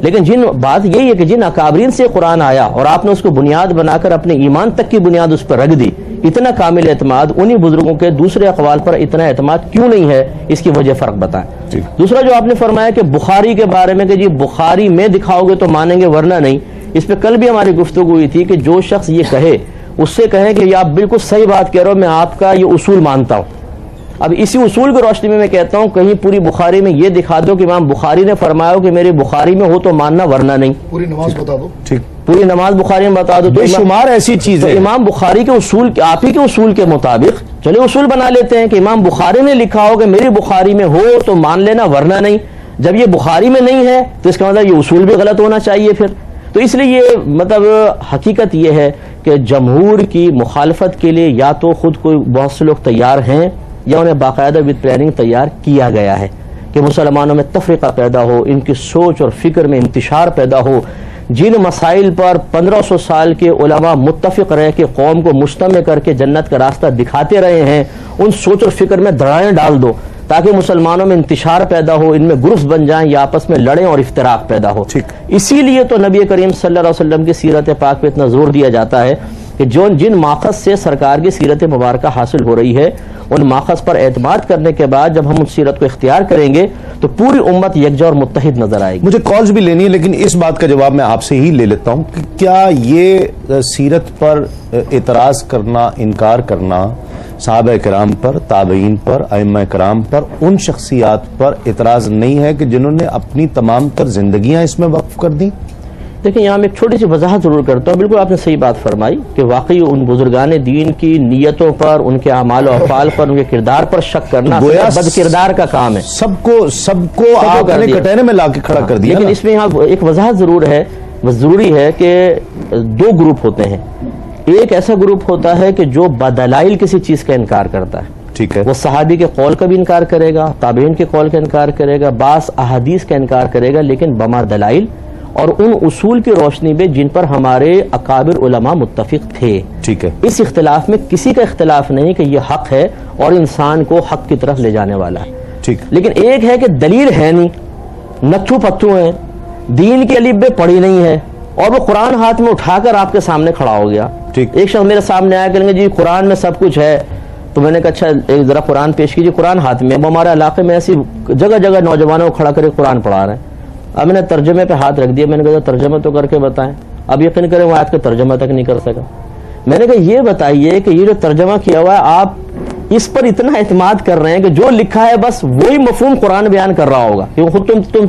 لیکن بات یہی ہے کہ جن اکابرین سے قرآن آیا اور آپ نے اس کو بنیاد بنا کر اپنے ایمان تک کی بنیاد اس پر رکھ دی، اتنا کامل اعتماد انہی بزرگوں کے دوسرے اقوال پر اتنا اعتماد کیوں نہیں ہے، اس کی وجہ فرق بتائیں. دوسرا جو آپ نے فرمایا کہ بخاری کے بارے میں کہ جی بخاری میں دکھاؤ گے تو مانیں گے ورنہ نہیں، اس پہ کل بھی ہماری گفتگو ہوئی تھی کہ جو شخص یہ کہے اس سے کہیں کہ یہ آپ بالکل صحیح بات کہہ رہے ہو، میں آپ کا یہ اصول مانتا ہوں. اب اسی اصول کی روشنی میں کہتا ہوں کہیں پوری بخاری میں یہ دکھا دو کہ امام بخاری نے فرمایا ہو کہ میری بخاری میں ہو تو ماننا ورنہ نہیں. پوری نماز بتا دو، پوری نماز بخاری میں بتا دو، تو شمار ایسی چیز ہے امام بخاری کے اصول آپ ہی کے اصول کے مطابق چلے اصول بنا لیتے ہیں کہ امام بخاری نے لکھا ہو کہ میری بخاری میں ہو تو مان لینا ورنہ نہیں. جب یہ بخاری میں نہیں ہے تو اس کا مطلب یہ اصول بھی غلط ہونا چاہیے پھر. تو اس لیے یہ مطلب حقیقت یہ ہے کہ جمہور کی مخالفت کے لیے یا تو خود کوئی بہت سے لوگ تیار ہیں یا انہیں باقاعدہ وتھ پلاننگ تیار کیا گیا ہے کہ مسلمانوں میں تفریقہ پیدا ہو، ان کی سوچ اور فکر میں انتشار پیدا ہو. جن مسائل پر 1500 سال کے علماء متفق رہ کے قوم کو مجتمع کر کے جنت کا راستہ دکھاتے رہے ہیں، ان سوچ اور فکر میں دھڑائیں ڈال دو تاکہ مسلمانوں میں انتشار پیدا ہو، ان میں گروپس بن جائیں یا آپس میں لڑیں اور افتراق پیدا ہو. اسی لیے تو نبی کریم صلی اللہ علیہ وسلم کی سیرت پاک پہ اتنا زور دیا جاتا ہے کہ جن ماخذ سے سرکار کی سیرت مبارکہ حاصل ہو رہی ہے ان ماخذ پر اعتماد کرنے کے بعد جب ہم اس سیرت کو اختیار کریں گے تو پوری امت یکجا اور متحد نظر آئے گی. مجھے کالز بھی لینی ہے لیکن اس بات کا جواب میں آپ سے ہی لے لیتا ہوں کہ کیا یہ سیرت پر اعتراض کرنا، انکار کرنا صحابہ کرام پر، تابعین پر، ائمہ کرام پر، ان شخصیات پر اعتراض نہیں ہے کہ جنہوں نے اپنی تمام تر زندگیاں اس میں وقف کر دیں؟ دیکھیں یہاں میں ایک چھوٹی سی وضاحت ضرور کرتا ہوں. بالکل آپ نے صحیح بات فرمائی کہ واقعی ان بزرگان دین کی نیتوں پر، ان کے اعمال و افعال پر، ان کے کردار پر شک کرنا بد کردار کا کام ہے. سب کو آپ نے کٹہرے میں لا کے کھڑا کر دیا. لیکن اس میں یہاں ایک وضاحت ضروری ہے کہ دو گروپ ہوتے ہیں. ایک ایسا گروپ ہوتا ہے کہ جو بدلائل کسی چیز کا انکار کرتا ہے، ٹھیک ہے، وہ صحابی کے قول کا بھی انکار کرے گا، تابعین کے قول کا انکار کرے گا، بعض احادیث کا انکار کرے گا، لیکن بما دلائل اور ان اصول کی روشنی میں جن پر ہمارے اکابر علماء متفق تھے. ٹھیک ہے، اس اختلاف میں کسی کا اختلاف نہیں کہ یہ حق ہے اور انسان کو حق کی طرف لے جانے والا ہے. ٹھیک، لیکن ایک ہے کہ دلیل ہے نہیں، نتھو پتھو ہیں، دین کے الف بے پڑھی نہیں ہے اور وہ قرآن ہاتھ میں اٹھا کر آپ کے سامنے کھڑا ہو گیا. ایک شخص میرے سامنے آیا کہیں گے جی قرآن میں سب کچھ ہے، تو میں نے کہا اچھا ایک ذرا قرآن پیش کیجیے. قرآن ہاتھ میں. وہ ہمارے علاقے میں ایسی جگہ جگہ نوجوانوں کو کھڑا کر قرآن پڑھا رہے ہیں. اب میں نے ترجمے پہ ہاتھ رکھ دیا، میں نے کہا ترجمہ تو کر کے بتائیں. اب یقین کریں وہ آیت کا ترجمہ تک نہیں کر سکا. میں نے کہا یہ بتائیے کہ یہ جو ترجمہ کیا ہوا ہے آپ اس پر اتنا اعتماد کر رہے ہیں کہ جو لکھا ہے بس وہی مفہوم قرآن بیان کر رہا ہوگا، کیونکہ خود تم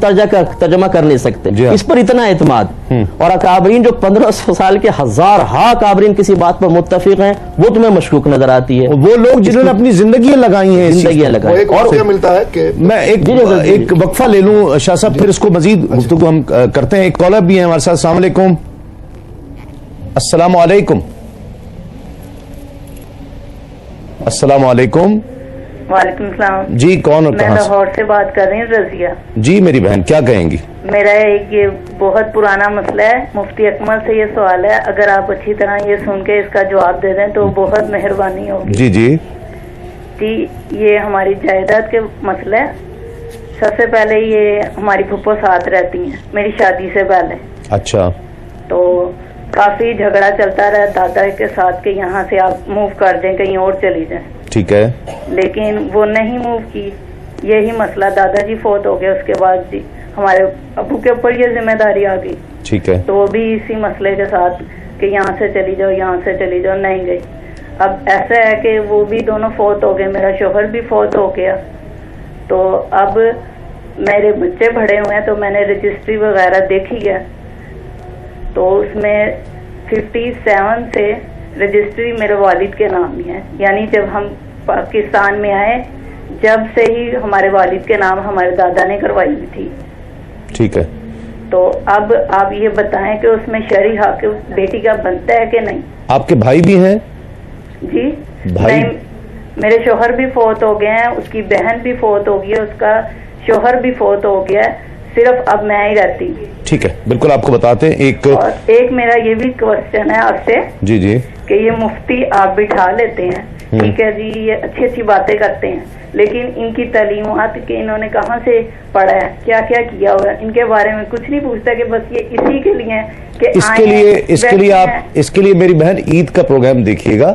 ترجمہ کر نہیں سکتے. اس پر اتنا اعتماد. اور اکابرین جو 1500 سال کے ہزارہا اکابرین کسی بات پر متفق ہیں وہ تمہیں مشکوک نظر آتی ہے. وہ لوگ جنہوں نے اپنی زندگیاں لگائی ہیں، اور ملتا ہے کہ میں ایک وقفہ لے لوں شاہ صاحب، پھر اس کو مزید گفتگو ہم کرتے ہیں. ایک کالر بھی ہیں ہمارے ساتھ. السلام علیکم. السلام علیکم. السلام علیکم. وعلیکم السلام. جی کون اور کہاں سے؟ میں لاہور سے بات کر رہی ہوں، رضیہ. جی میری بہن کیا کہیں گی؟ میرا ایک یہ بہت پرانا مسئلہ ہے. مفتی اکمل سے یہ سوال ہے، اگر آپ اچھی طرح یہ سن کے اس کا جواب دے دیں تو بہت مہربانی ہوگی. جی جی جی یہ ہماری جائیداد کے مسئلہ ہے. سب سے پہلے یہ ہماری پھپھو ساتھ رہتی ہیں میری شادی سے پہلے. اچھا. تو کافی جھگڑا چلتا رہا دادا کے ساتھ کہ یہاں سے آپ موو کر دیں، کہیں اور چلی جائیں. ٹھیک ہے. لیکن وہ نہیں موو کی. یہی مسئلہ دادا جی فوت ہو گئے، اس کے بعد جی ہمارے ابو کے اوپر یہ ذمہ داری آ گئی. ٹھیک ہے. تو وہ بھی اسی مسئلے کے ساتھ کہ یہاں سے چلی جاؤ، یہاں سے چلی جاؤ، نہیں گئی. اب ایسا ہے کہ وہ بھی دونوں فوت ہو گئے، میرا شوہر بھی فوت ہو گیا. تو اب میرے بچے بڑے ہوئے ہیں تو میں نے رجسٹری وغیرہ دیکھی ہے تو اس میں 57 سے رجسٹری میرے والد کے نام ہی ہے. یعنی جب ہم پاکستان میں آئے جب سے ہی ہمارے والد کے نام ہمارے دادا نے کروائی ہوئی تھی. ٹھیک ہے. تو اب آپ یہ بتائیں کہ اس میں شرعی حق بیٹی کا بنتا ہے کہ نہیں؟ آپ کے بھائی بھی ہیں؟ جی بھائی نہیں، میرے شوہر بھی فوت ہو گئے ہیں، اس کی بہن بھی فوت ہو گئی ہے، اس کا شوہر بھی فوت ہو گیا ہے، صرف اب میں ہی رہتی ہوں. ٹھیک ہے، بالکل آپ کو بتاتے ہیں. اور ایک میرا یہ بھی کوشچن ہے آپ سے جی جی کہ یہ مفتی آپ بٹھا لیتے ہیں، ٹھیک ہے جی، یہ اچھی اچھی باتیں کرتے ہیں، لیکن ان کی تعلیمات کہ انہوں نے کہاں سے پڑھا ہے، کیا کیا کیا ہوا ہے، ان کے بارے میں کچھ نہیں پوچھتا کہ بس یہ اسی کے لیے کہ اس کے لیے میری بہن عید کا پروگرام دیکھیے گا،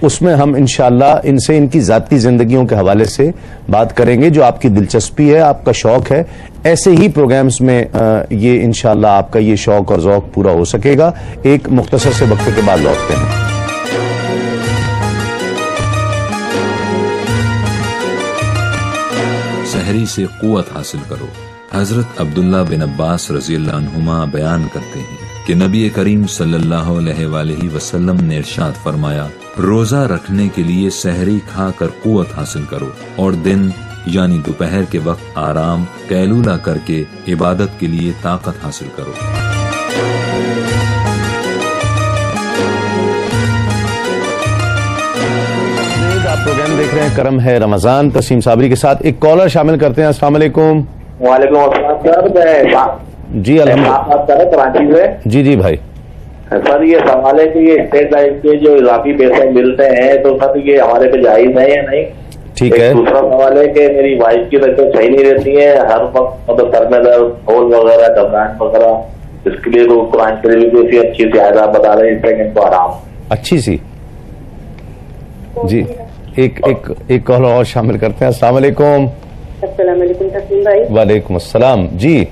اس میں ہم انشاءاللہ ان سے ان کی ذاتی زندگیوں کے حوالے سے بات کریں گے. جو آپ کی دلچسپی ہے، آپ کا شوق ہے، ایسے ہی پروگرامز میں یہ انشاءاللہ آپ کا یہ شوق اور ذوق پورا ہو سکے گا. ایک مختصر سے وقفے کے بعد لوٹتے ہیں. سحری سے قوت حاصل کرو. حضرت عبداللہ بن عباس رضی اللہ عنہما بیان کرتے ہیں کہ نبی کریم صلی اللہ علیہ وآلہ وسلم نے ارشاد فرمایا، روزہ رکھنے کے لیے سحری کھا کر قوت حاصل کرو اور دن یعنی دوپہر کے وقت آرام قیلولہ کر کے عبادت کے لیے طاقت حاصل کرو. آپ پروگرام دیکھ رہے ہیں کرم ہے رمضان، تسیم صابری کے ساتھ. ایک کالر شامل کرتے ہیں. السلام علیکم. وعلیکم السلام سر. جی الحمد کراچی سے. جی جی بھائی. سر یہ سوال ہے کہ یہ اسٹیٹ بینک کے جو اضافی پیسے ملتے ہیں تو سر یہ ہمارے پہ جائز ہے یا نہیں؟ ٹھیک ہے. دوسرا سوال ہے کہ میری وائف کی طبیعت صحیح نہیں رہتی ہے، ہر وقت مطلب سر میں درد، ہول وغیرہ، گھبراہٹ وغیرہ، اس کے لیے تو قرآن شریف کی کوئی اچھی سی آیت آپ بتا رہے ہیں اس سے ان کو آرام اچھی سی. جی ایک کال اور شامل کرتے ہیں. السلام علیکم. السلام علیکم تسلیم بھائی. وعلیکم السلام. جی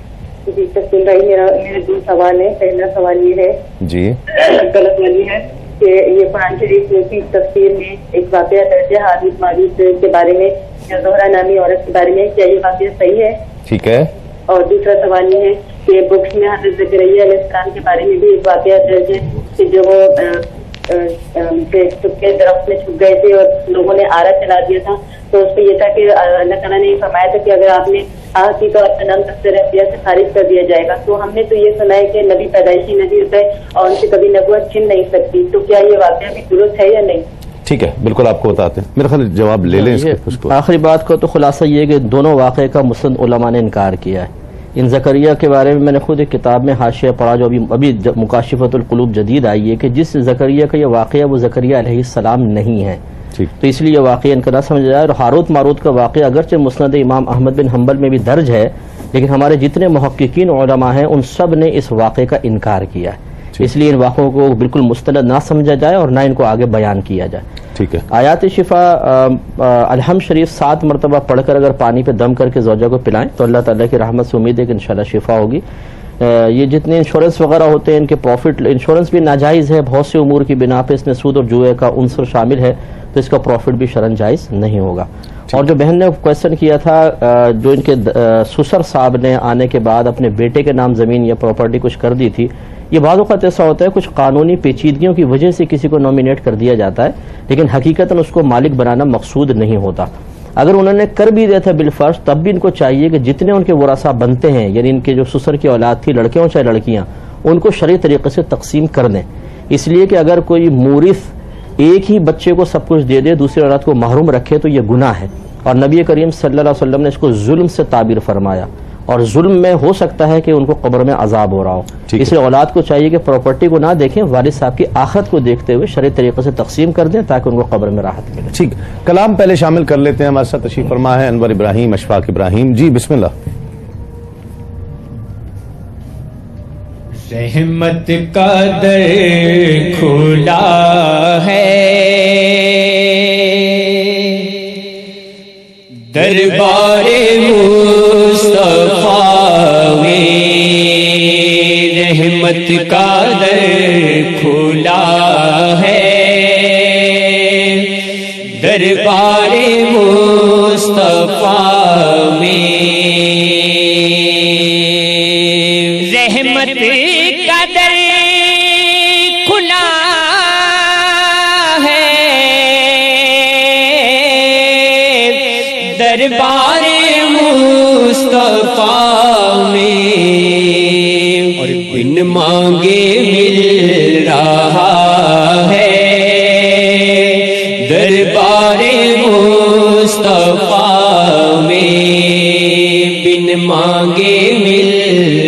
جی تسلیم بھائی، میرے دو سوال ہیں. پہلا سوال یہ ہے جی غلط والی ہے کہ یہ قرآن شریف کی تفسیر میں ایک واقعہ درج ہے حادث معروف کے بارے میں، یا زہرا نامی عورت کے بارے میں، کیا یہ واقعہ صحیح ہے؟ ٹھیک ہے. اور دوسرا سوال یہ ہے کہ بکس میں حضرت زکریا علیہ السلام کے بارے میں بھی ایک واقعہ درج ہے کہ جو وہ چھپ کے درخت میں چھپ گئے تھے اور لوگوں نے آرا چلا دیا تھا، تو اس پہ یہ تھا کہ اللہ تعالیٰ نے یہ فرمایا تھا کہ اگر آپ نے آگ کی تو آپ کا نام تفسیر انبیاء سے خارج کر دیا جائے گا. تو ہم نے تو یہ سنا ہے کہ نبی پیدائشی نبی ہوتا ہے اور ان سے کبھی نبوت چھن نہیں سکتی، تو کیا یہ واقعہ بھی درست ہے یا نہیں؟ ٹھیک ہے، بالکل آپ کو بتاتے ہیں. میرا خیال جواب لے لیں اس کو. آخری بات کا تو خلاصہ یہ کہ دونوں واقعے کا مسند علماء نے انکار کیا ہے. ان زکریا کے بارے میں میں نے خود ایک کتاب میں حاشیہ پڑھا جو ابھی مکاشفۃ القلوب جدید آئی ہے کہ جس زکریا کا یہ واقعہ وہ زکریا علیہ السلام نہیں ہے، تو اس لیے یہ واقعہ ان کا نہ سمجھا جائے. اور ہاروت ماروت کا واقعہ اگرچہ مسند امام احمد بن حنبل میں بھی درج ہے، لیکن ہمارے جتنے محققین علماء ہیں ان سب نے اس واقعے کا انکار کیا ہے. اس لیے ان واقعوں کو بالکل مستند نہ سمجھا جائے اور نہ ان کو آگے بیان کیا جائے. ٹھیک ہے. آیات شفا الحمد شریف 7 مرتبہ پڑھ کر اگر پانی پہ دم کر کے زوجہ کو پلائیں تو اللہ تعالیٰ کی رحمت سے امید ہے کہ انشاءاللہ شفا ہوگی. یہ جتنے انشورنس وغیرہ ہوتے ہیں ان کے پروفٹ، انشورنس بھی ناجائز ہے، بہت سے امور کی بنا پہ اس میں سود اور جوئے کا عنصر شامل ہے، تو اس کا پروفٹ بھی شرعاً جائز نہیں ہوگا. اور جو بہن نے کویسچن کیا تھا جو ان کے سسر صاحب نے آنے کے بعد اپنے بیٹے کے نام زمین یا پراپرٹی کچھ کر دی تھی، یہ بعض اوقات ایسا ہوتا ہے کچھ قانونی پیچیدگیوں کی وجہ سے کسی کو نامینیٹ کر دیا جاتا ہے، لیکن حقیقتاً اس کو مالک بنانا مقصود نہیں ہوتا. اگر انہوں نے کر بھی دیا تھا بالفرض تب بھی ان کو چاہیے کہ جتنے ان کے ورثہ بنتے ہیں، یعنی ان کے جو سسر کی اولاد تھی، لڑکے ہوں چاہے لڑکیاں، ان کو شرعی طریقے سے تقسیم کر دیں. اس لیے کہ اگر کوئی مورث ایک ہی بچے کو سب کچھ دے دے، دوسری اولاد کو محروم رکھے تو یہ گناہ ہے. اور نبی کریم صلی اللہ علیہ وسلم نے اس کو ظلم سے تعبیر فرمایا، اور ظلم میں ہو سکتا ہے کہ ان کو قبر میں عذاب ہو رہا ہو. اس لیے اولاد کو چاہیے کہ پراپرٹی کو نہ دیکھیں، والد صاحب کی آخرت کو دیکھتے ہوئے شرعی طریقے سے تقسیم کر دیں تاکہ ان کو قبر میں راحت ملے. ٹھیک، کلام پہلے شامل کر لیتے ہیں. ہمارے ساتھ تشریف فرما ہے انور ابراہیم، اشفاق ابراہیم. جی بسم اللہ. رحمت کا در کھلا ہے، دربار مصطفیٰ میں رحمت کا در کھلا ہے، دربار مصطفیٰ میں رحمت کا در کھلا ہے، دربار مصطفیٰ میں اور بن مانگے مل رہا ہے،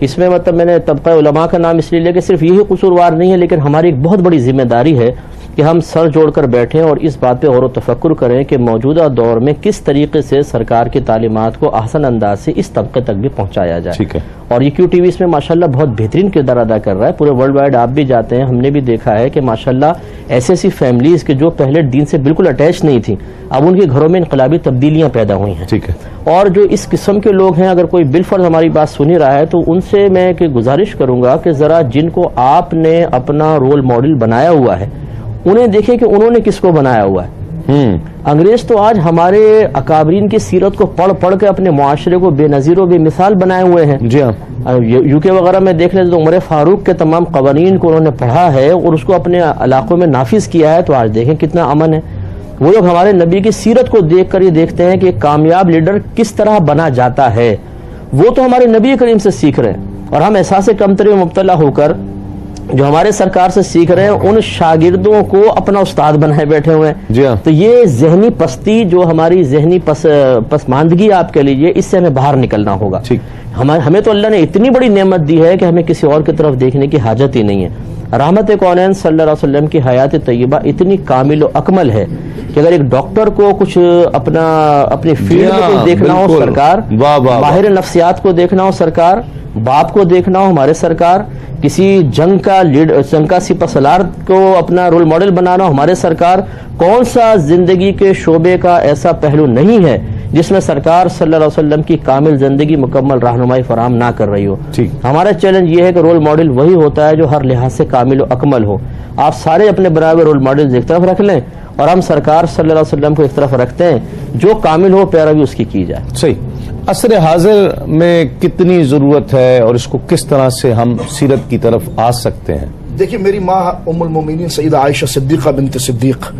اس میں مطلب میں نے طبقہ علماء کا نام اس لیے لیا کہ صرف یہی قصوروار نہیں ہے، لیکن ہماری ایک بہت بڑی ذمہ داری ہے کہ ہم سر جوڑ کر بیٹھیں اور اس بات پہ غور و تفکر کریں کہ موجودہ دور میں کس طریقے سے سرکار کی تعلیمات کو احسن انداز سے اس طبقے تک بھی پہنچایا جائے. ٹھیک ہے. اور یہ کیو ٹی وی اس میں ماشاءاللہ بہت بہترین کردار ادا کر رہا ہے. پورے ورلڈ وائڈ آپ بھی جاتے ہیں، ہم نے بھی دیکھا ہے کہ ماشاءاللہ ایسی فیملیز کے جو پہلے دین سے بالکل اٹیچ نہیں تھیں، اب ان کے گھروں میں انقلابی تبدیلیاں پیدا ہوئی ہیں. ٹھیک ہے. اور جو اس قسم کے لوگ ہیں، اگر کوئی بالفرض ہماری بات سنی رہا ہے تو ان سے میں کہ گزارش کروں گا کہ ذرا جن کو آپ نے اپنا رول ماڈل بنایا ہوا ہے انہیں دیکھیں کہ انہوں نے کس کو بنایا ہوا ہے. انگریز تو آج ہمارے اکابرین کی سیرت کو پڑھ پڑھ کے اپنے معاشرے کو بے نظیر و بے مثال بنائے ہوئے ہیں. جی ہاں. یو کے وغیرہ میں دیکھ لیتے تو عمر فاروق کے تمام قوانین کو انہوں نے پڑھا ہے اور اس کو اپنے علاقوں میں نافذ کیا ہے، تو آج دیکھیں کتنا امن ہے. وہ لوگ ہمارے نبی کی سیرت کو دیکھ کر یہ دیکھتے ہیں کہ ایک کامیاب لیڈر کس طرح بنا جاتا ہے. وہ تو ہمارے نبی کریم سے سیکھ رہے ہیں، اور ہم احساس کمتری میں مبتلا ہو کر جو ہمارے سرکار سے سیکھ رہے ہیں ان شاگردوں کو اپنا استاد بنائے بیٹھے ہوئے ہیں. جی ہاں. تو یہ ذہنی پستی جو ہماری ذہنی پسماندگی آپ کے لیے، اس سے ہمیں باہر نکلنا ہوگا. ہمیں تو اللہ نے اتنی بڑی نعمت دی ہے کہ ہمیں کسی اور کی طرف دیکھنے کی حاجت ہی نہیں ہے. رحمت کونین صلی اللہ علیہ وسلم کی حیات طیبہ اتنی کامل و اکمل ہے کہ اگر ایک ڈاکٹر کو کچھ اپنی فیلڈ میں کچھ دیکھنا ہو سرکار، ماہر نفسیات کو دیکھنا ہو سرکار، باپ کو دیکھنا ہو ہمارے سرکار، کسی جنگ کا سپہ سالار کو اپنا رول ماڈل بنانا ہو ہمارے سرکار، کون سا زندگی کے شعبے کا ایسا پہلو نہیں ہے جس میں سرکار صلی اللہ علیہ وسلم کی کامل زندگی مکمل رہنمائی فراہم نہ کر رہی ہو. ہمارا چیلنج یہ ہے کہ رول ماڈل وہی ہوتا ہے جو ہر لحاظ سے کامل و اکمل ہو. آپ سارے اپنے بنائے ہوئے رول ماڈل ایک طرف رکھ لیں اور ہم سرکار صلی اللہ علیہ وسلم کو ایک طرف رکھتے ہیں، جو کامل ہو پیروی اس کی جائے. صحیح. عصر حاضر میں کتنی ضرورت ہے اور اس کو کس طرح سے ہم سیرت کی طرف آ سکتے ہیں؟ دیکھیے، میری ماں ام المومنین سیدہ عائشہ صدیقہ بنت صدیق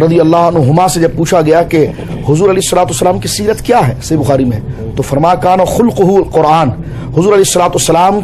رضی اللہ عنہما سے جب پوچھا گیا کہ حضور علیہ الصلوۃ والسلام کی سیرت کیا ہے، صحیح بخاری میں، تو فرمایا کان خلقہ القرآن. حضور علیہ الصلوۃ والسلام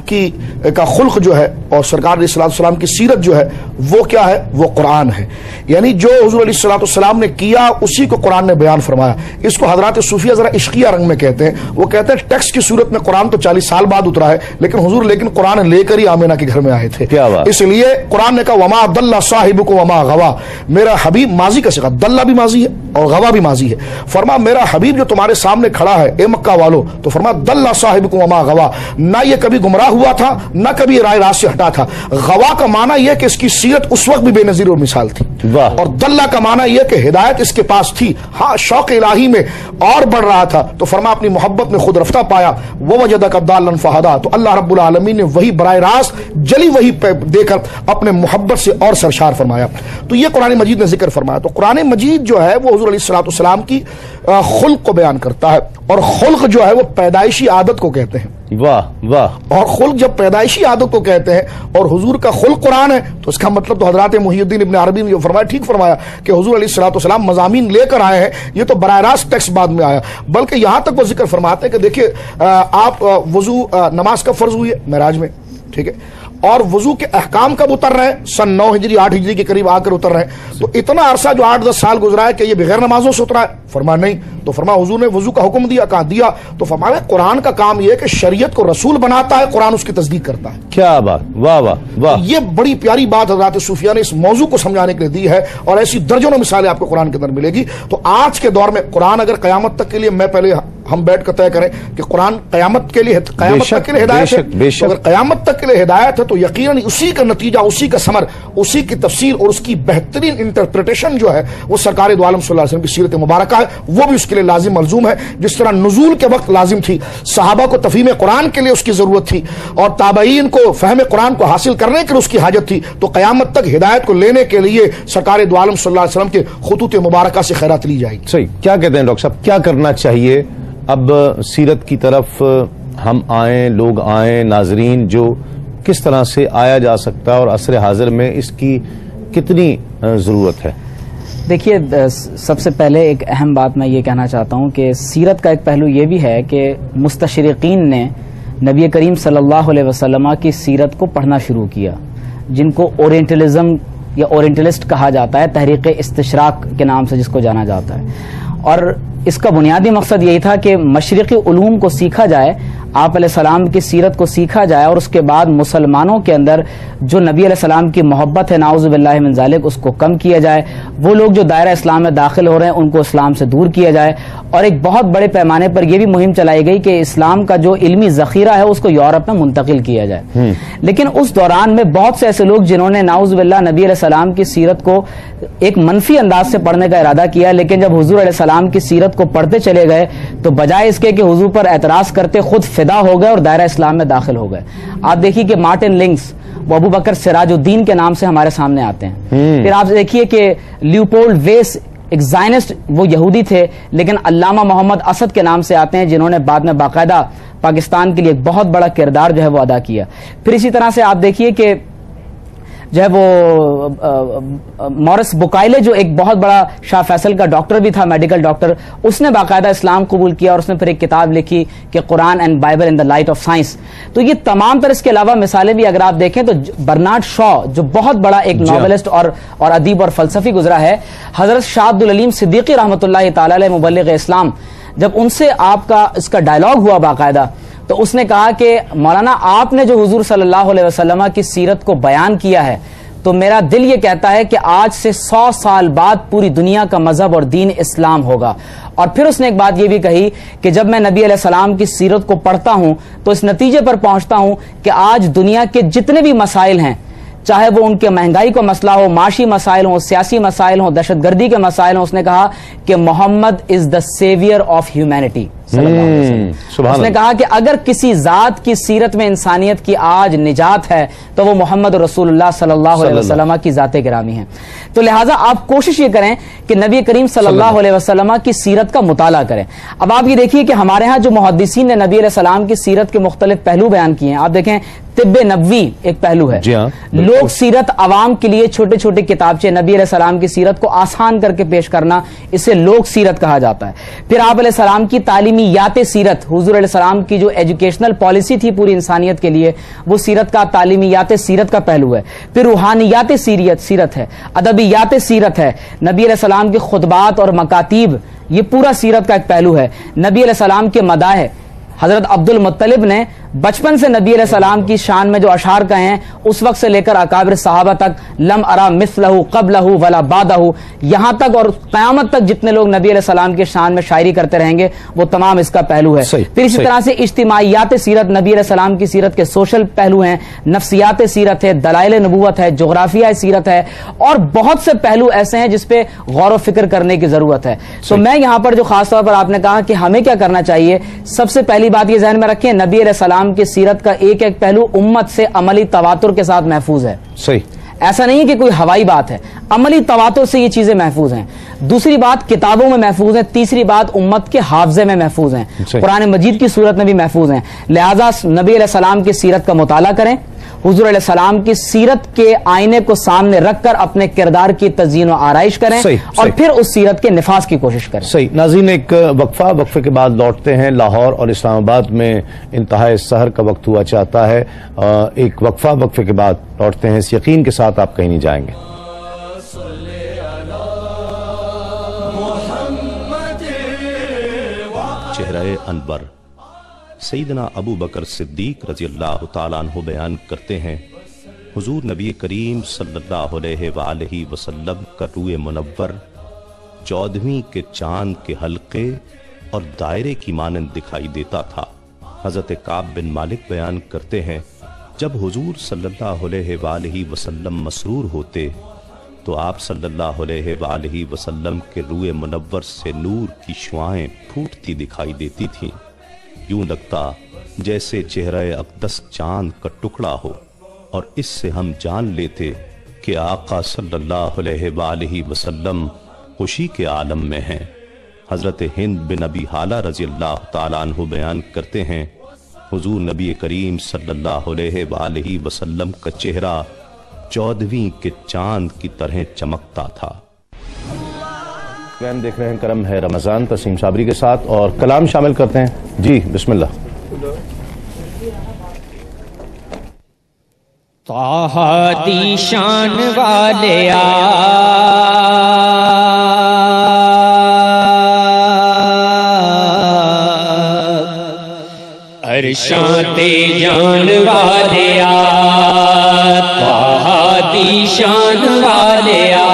کا خلق جو ہے اور سرکار علیہ الصلوۃ والسلام کی سیرت جو ہے وہ کیا ہے؟ وہ قرآن ہے. یعنی جو حضور علیہ الصلوۃ والسلام نے کیا اسی کو قرآن نے بیان فرمایا. اس کو حضرات صوفیہ ذرا عشقیہ رنگ میں کہتے ہیں. وہ کہتے ہیں ٹیکسٹ کی صورت میں قرآن تو 40 سال بعد اترا ہے، لیکن حضور قرآن لے کر ہی آمینہ کے گھر میں آئے تھے. اس لیے قرآن نے کہا وما ضل صاحبکم وما غوا. میرا حبیب ماضی کا صیغہ، ضل بھی ماضی ہے اور غوا بھی ماضی ہے. فرما میرا حبیب جو تمہارے سامنے کھڑا ہے اے مکہ والو، تو فرما ضل صاحبکم وما غوا. نہ یہ کبھی گمراہ ہوا تھا نہ کبھی رائے راست سے ہٹا تھا. غوا کا معنی یہ کہ اس کی سیرت اس وقت بھی بے نظیر اور مثال تھی، اور دلہ کا معنی یہ کہ ہدایت اس کے پاس تھی، ہاں شوق الہی میں اور بڑھ رہا تھا. تو فرما اپنی محبت میں خود رفتہ پایا. ووجدک ضالا فہدی. تو اللہ رب العالمین نے وہی براہ راست جلی وہی دے کر اپنے محبت سے اور سرشار فرمایا. تو یہ قرآن مجید نے ذکر فرمایا. تو قرآن مجید جو ہے وہ حضور علیہ الصلوۃ والسلام کی خلق کو بیان کرتا ہے، اور خلق جو ہے وہ پیدائشی عادت کو کہتے ہیں. واہ واہ. اور خلق جب پیدائشی عادت کو کہتے ہیں اور حضور کا خلق قرآن ہے، تو اس کا مطلب تو حضرات محی الدین ابن عربی نے جو فرمایا ٹھیک فرمایا کہ حضور علیہ الصلوۃ والسلام مضامین لے کر آئے ہیں. یہ تو براہ راست ٹیکسٹ بعد میں آیا، بلکہ یہاں تک وہ ذکر فرماتے ہیں کہ دیکھیے آپ وضو نماز کب فرض ہوئی ہے؟ معراج میں، ٹھیک ہے، اور وضو کے احکام کب اتر رہے ہیں؟ سن 9 ہجری 8 ہجری کے قریب آ کر اتر رہے ہیں. تو اتنا عرصہ جو 8-10 سال گزرا ہے کہ یہ بغیر نمازوں سے اترا ہے؟ فرما نہیں. تو فرما حضور نے وضو کا حکم دیا، کہاں دیا؟ تو فرمایا قرآن کا کام یہ ہے کہ شریعت کو رسول بناتا ہے، قرآن اس کی تصدیق کرتا ہے. کیا بات. واہ واہ واہ. یہ بڑی پیاری بات حضرات صوفیہ نے اس موضوع کو سمجھانے کے لیے دی ہے، اور ایسی درجنوں مثالیں آپ کو قرآن کے اندر ملے گی. تو آج کے دور میں قرآن اگر قیامت تک کے لیے، میں پہلے ہم بیٹھ کر طے کریں کہ قرآن قیامت تک کے لیے ہدایت ہے، اگر قیامت تک کے لیے ہدایت ہے تو یقیناً اسی کا نتیجہ، اسی کا ثمر، اسی کی تفسیر اور اس کی بہترین انٹرپریٹیشن جو ہے وہ سرکار دو عالم صلی اللہ علیہ وسلم کی سیرت مبارکہ ہے. وہ بھی اس کے لیے لازم ملزوم ہے. جس طرح نزول کے وقت لازم تھی، صحابہ کو تفہیم قرآن کے لیے اس کی ضرورت تھی، اور تابعین کو فہم قرآن کو حاصل کرنے کے لیے اس کی حاجت تھی، تو قیامت تک ہدایت کو لینے کے لیے سرکار دو عالم صلی اللہ علیہ وسلم کے خطوط مبارکہ سے خیرات لی جائے گی. صحیح. کیا کہتے ہیں ڈاکٹر صاحب، کیا کرنا چاہیے اب سیرت کی طرف ہم آئیں، لوگ آئیں، ناظرین، جو کس طرح سے آیا جا سکتا ہے اور عصر حاضر میں اس کی کتنی ضرورت ہے؟ دیکھیے، سب سے پہلے ایک اہم بات میں یہ کہنا چاہتا ہوں کہ سیرت کا ایک پہلو یہ بھی ہے کہ مستشرقین نے نبی کریم صلی اللہ علیہ وسلم کی سیرت کو پڑھنا شروع کیا، جن کو اورینٹلزم یا اورینٹلسٹ کہا جاتا ہے، تحریک استشراق کے نام سے جس کو جانا جاتا ہے. اور اس کا بنیادی مقصد یہی تھا کہ مشرقی علوم کو سیکھا جائے آپ علیہ السلام کی سیرت کو سیکھا جائے اور اس کے بعد مسلمانوں کے اندر جو نبی علیہ السلام کی محبت ہے نعوذ باللہ من ذالک اس کو کم کیا جائے، وہ لوگ جو دائرہ اسلام میں داخل ہو رہے ہیں ان کو اسلام سے دور کیا جائے، اور ایک بہت بڑے پیمانے پر یہ بھی مہم چلائی گئی کہ اسلام کا جو علمی ذخیرہ ہے اس کو یورپ میں منتقل کیا جائے۔ لیکن اس دوران میں بہت سے ایسے لوگ جنہوں نے نعوذ باللہ نبی علیہ السلام کی سیرت کو ایک منفی انداز سے پڑھنے کا ارادہ کیا، لیکن جب حضور علیہ السلام کی سیرت کو پڑھتے چلے گئے تو بجائے اس کے کہ حضور پر اعتراض کرتے خود فدا ہو گئے اور دائرہ اسلام میں داخل ہو گئے۔ آپ دیکھیے کہ مارٹن لنکس وہ ابو بکر سراج الدین کے نام سے ہمارے سامنے آتے ہیں۔ پھر آپ دیکھیے کہ لیوپولڈ ویس ایک زائنسٹ، وہ یہودی تھے لیکن علامہ محمد اسد کے نام سے آتے ہیں، جنہوں نے بعد میں باقاعدہ پاکستان کے لیے ایک بہت بڑا کردار جو ہے وہ ادا کیا۔ پھر اسی طرح سے آپ دیکھیے کہ جو ہے وہ مورس بکائلے جو ایک بہت بڑا شاہ فیصل کا ڈاکٹر بھی تھا، میڈیکل ڈاکٹر، اس نے باقاعدہ اسلام قبول کیا اور اس نے پھر ایک کتاب لکھی کہ Quran and Bible in the light of science. تو یہ تمام تر، اس کے علاوہ مثالیں بھی اگر آپ دیکھیں تو برنارڈ شاء جو بہت بڑا ایک ناولسٹ اور ادیب اور فلسفی گزرا ہے، حضرت شاہ عبد العلیم صدیقی رحمۃ اللہ تعالی علیہ مبلغ اسلام، جب ان سے آپ کا اس کا ڈائلاگ ہوا باقاعدہ تو اس نے کہا کہ مولانا آپ نے جو حضور صلی اللہ علیہ وسلم کی سیرت کو بیان کیا ہے تو میرا دل یہ کہتا ہے کہ آج سے 100 سال بعد پوری دنیا کا مذہب اور دین اسلام ہوگا۔ اور پھر اس نے ایک بات یہ بھی کہی کہ جب میں نبی علیہ السلام کی سیرت کو پڑھتا ہوں تو اس نتیجے پر پہنچتا ہوں کہ آج دنیا کے جتنے بھی مسائل ہیں، چاہے وہ ان کے مہنگائی کا مسئلہ ہو، معاشی مسائل ہوں، سیاسی مسائل ہوں، دہشت گردی کے مسائل ہوں، اس نے کہا کہ محمد از دا سیویئر آف ہیومینٹی۔ اس نے کہا کہ اگر کسی ذات کی سیرت میں انسانیت کی آج نجات ہے تو وہ محمد رسول اللہ صلی اللہ علیہ وسلم کی ذات گرامی ہے۔ تو لہٰذا آپ کوشش یہ کریں کہ نبی کریم صلی اللہ علیہ وسلم کی سیرت کا مطالعہ کریں۔ اب آپ یہ دیکھیے کہ ہمارے ہاں جو محدثین نے نبی علیہ السلام کی سیرت کے مختلف پہلو بیان کیے ہیں، آپ دیکھیں طب نبوی ایک پہلو ہے، لوگ سیرت عوام کے لیے چھوٹے چھوٹے کتابچے نبی علیہ السلام کی سیرت کو آسان کر کے پیش کرنا، اسے لوگ سیرت کہا جاتا ہے۔ پھر آپ علیہ السلام کی تعلیمیات سیرت، حضور علیہ السلام کی جو ایجوکیشنل پالیسی تھی پوری انسانیت کے لیے، وہ سیرت کا تعلیمیات سیرت کا پہلو ہے۔ پھر روحانیات سیرت ہے، ادبیات سیرت ہے، نبی علیہ السلام کے خطبات اور مکاتیب، یہ پورا سیرت کا ایک پہلو ہے۔ نبی علیہ السلام کے مداح، حضرت عبد المطلب نے بچپن سے نبی علیہ السلام کی شان میں جو اشعار کہے ہیں، اس وقت سے لے کر اکابر صحابہ تک، لم ارا مثلہ قبلہ ولا بعدہ، یہاں تک اور قیامت تک جتنے لوگ نبی علیہ السلام کی شان میں شاعری کرتے رہیں گے وہ تمام اس کا پہلو ہے۔ پھر اسی طرح سے اجتماعیات سیرت، نبی علیہ السلام کی سیرت کے سوشل پہلو ہیں، نفسیات سیرت ہے، دلائل نبوت ہے، جغرافیہ سیرت ہے، اور بہت سے پہلو ایسے ہیں جس پہ غور و فکر کرنے کی ضرورت ہے۔ تو میں یہاں پر جو خاص طور پر آپ نے کہا کہ ہمیں کیا کرنا چاہیے، سب سے پہلی بات یہ ذہن میں رکھیں، نبی علیہ السلام کی سیرت کا ایک ایک پہلو امت سے عملی تواتر کے ساتھ محفوظ ہے۔ صحیح، ایسا نہیں ہے کہ کوئی ہوائی بات ہے، عملی تواتر سے یہ چیزیں محفوظ ہیں۔ دوسری بات کتابوں میں محفوظ ہیں، تیسری بات امت کے حافظے میں محفوظ ہیں، قرآن مجید کی صورت میں بھی محفوظ ہیں۔ لہذا نبی علیہ السلام کی سیرت کا مطالعہ کریں، حضور علیہ السلام کی سیرت کے آئینے کو سامنے رکھ کر اپنے کردار کی تزیین و آرائش کریں اور پھر اس سیرت کے نفاذ کی کوشش کریں۔ صحیح ناظرین، ایک وقفے کے بعد لوٹتے ہیں۔ لاہور اور اسلام آباد میں انتہائی سحر کا وقت ہوا چاہتا ہے، ایک وقفے کے بعد لوٹتے ہیں، اس یقین کے ساتھ آپ کہیں نہیں جائیں گے۔ چہرہ انور سیدنا ابو بکر صدیق رضی اللہ تعالیٰ عنہ بیان کرتے ہیں، حضور نبی کریم صلی اللہ علیہ وآلہ وسلم کا روئے منور 14ویں کے چاند کے حلقے اور دائرے کی مانند دکھائی دیتا تھا۔ حضرت کعب بن مالک بیان کرتے ہیں، جب حضور صلی اللہ علیہ وآلہ وسلم مسرور ہوتے تو آپ صلی اللہ علیہ وآلہ وسلم کے روئے منور سے نور کی شعاعیں پھوٹتی دکھائی دیتی تھیں، یوں لگتا جیسے چہرہ اقدس چاند کا ٹکڑا ہو، اور اس سے ہم جان لیتے کہ آقا صلی اللہ علیہ وآلہ وسلم خوشی کے عالم میں ہیں۔ حضرت ہند بن ابی حالہ رضی اللہ تعالیٰ عنہ بیان کرتے ہیں، حضور نبی کریم صلی اللہ علیہ وآلہ وسلم کا چہرہ 14ویں کے چاند کی طرح چمکتا تھا۔ دیکھ رہے ہیں کرم ہے رمضان تسیم صابری کے ساتھ، اور کلام شامل کرتے ہیں۔ جی بسم اللہ۔ طٰہٰ دی شان والے عرشاں تے جان والیا طٰہٰ دی شان والیا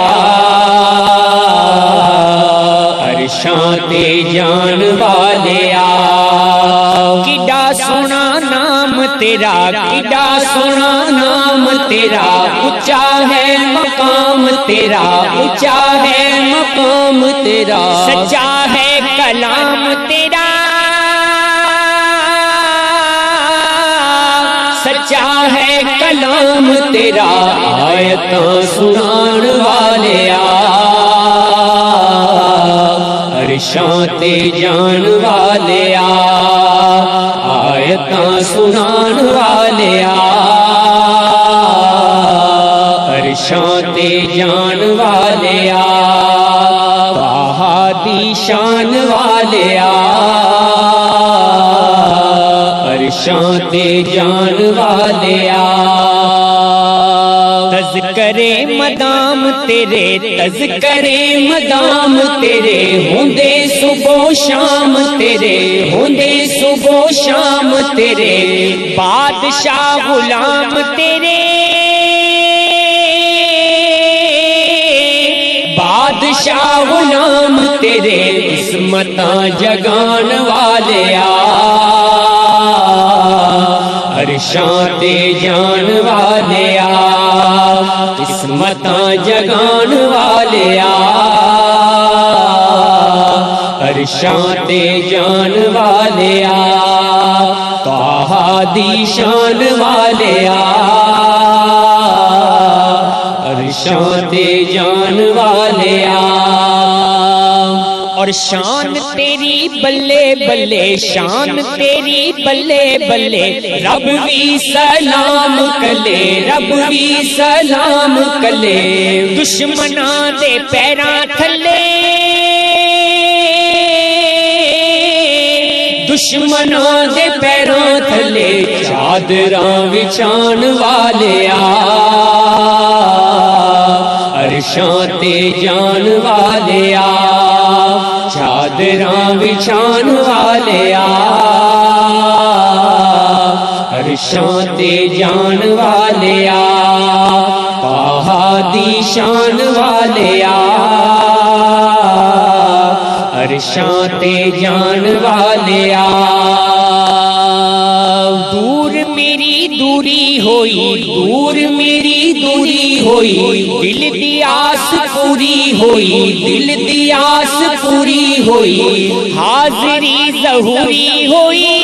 عرشاں تے جان والیا کڈا سونا نام تیرا کڈا سونا نام تیرا اونچا ہے مقام تیرا اونچا ہے مقام تیرا سچا ہے کلام تیرا سچا ہے کلام تیرا آیتاں سنان والیا عرشاں تے جان والیا آیتاں سنان والیا عرشاں تے جان والیا طٰہٰ دی شان والیا عرشاں تے جان والیا تذکرے مدام تیرے تذکرے مدام تیرے ہوندے صبح و شام تیرے ہوندے صبح و شام تیرے بادشاہ غلام تیرے بادشاہ غلام تیرے عصمتاں جگان والیا عرشاں تے جان والیا عصمتاں جگان والیا عرشاں تے جان والیا طٰہٰ دی شان والیا عرشاں تے جان والیا اور شان تیری بلے بلے شان تیری بلے بلے رب بھی سلام کلے رب بھی سلام کلے دشمناں دے پیراں تھلے دشمناں دے پیراں تھلے چادراں وچھان والیا عرشاں تے جان والیا چادراں وچھان والیا عرشاں تے جان والیا طٰہٰ دی شان والیا عرشاں تے جان والیا دور میری دوری ہوئی دور میری دوری ہوئی دل دی آس پوری ہوئی دل دی آس پوری ہوئی حاضری ظہوری ہوئی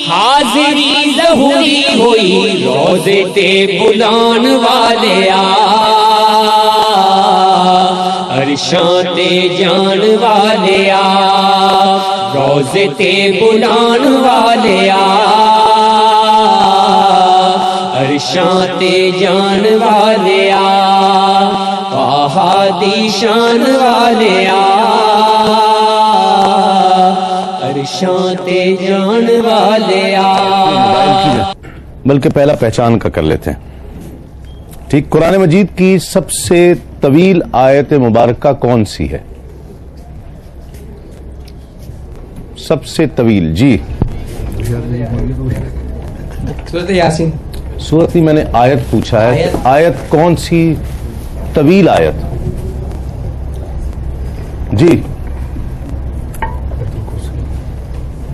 حاضری ظہوری ہوئی روزے تے بلان والیا عرشاں تے جان والیا روزے تے بلان والیا عرشاں تے جان والیا طٰہٰ دی شان والیا عرشاں تے جان والیا بلکہ پہلا پہچان کا کر لیتے ہیں. ٹھیک، قرآن مجید کی سب سے طویل آیت مبارکہ کون سی ہے؟ سب سے طویل؟ جی سورۃ یاسین. سورت ہی میں نے آیت پوچھا ہے. آیت کون سی طویل آیت؟ جی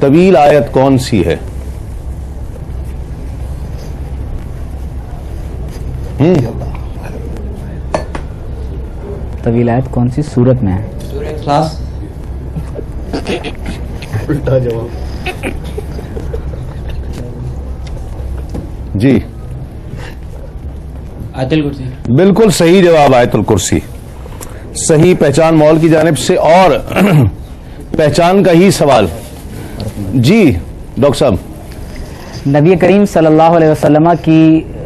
طویل آیت کون سی ہے؟ طویل آیت کون سی سورت میں ہے؟ سورہ اخلاص. الٹا جواب. جی آیت الکرسی. بالکل صحیح جواب آیت الکرسی. صحیح پہچان مول کی جانب سے. اور پہچان کا ہی سوال. جی ڈاکٹر صاحب. نبی کریم صلی اللہ علیہ وسلم کی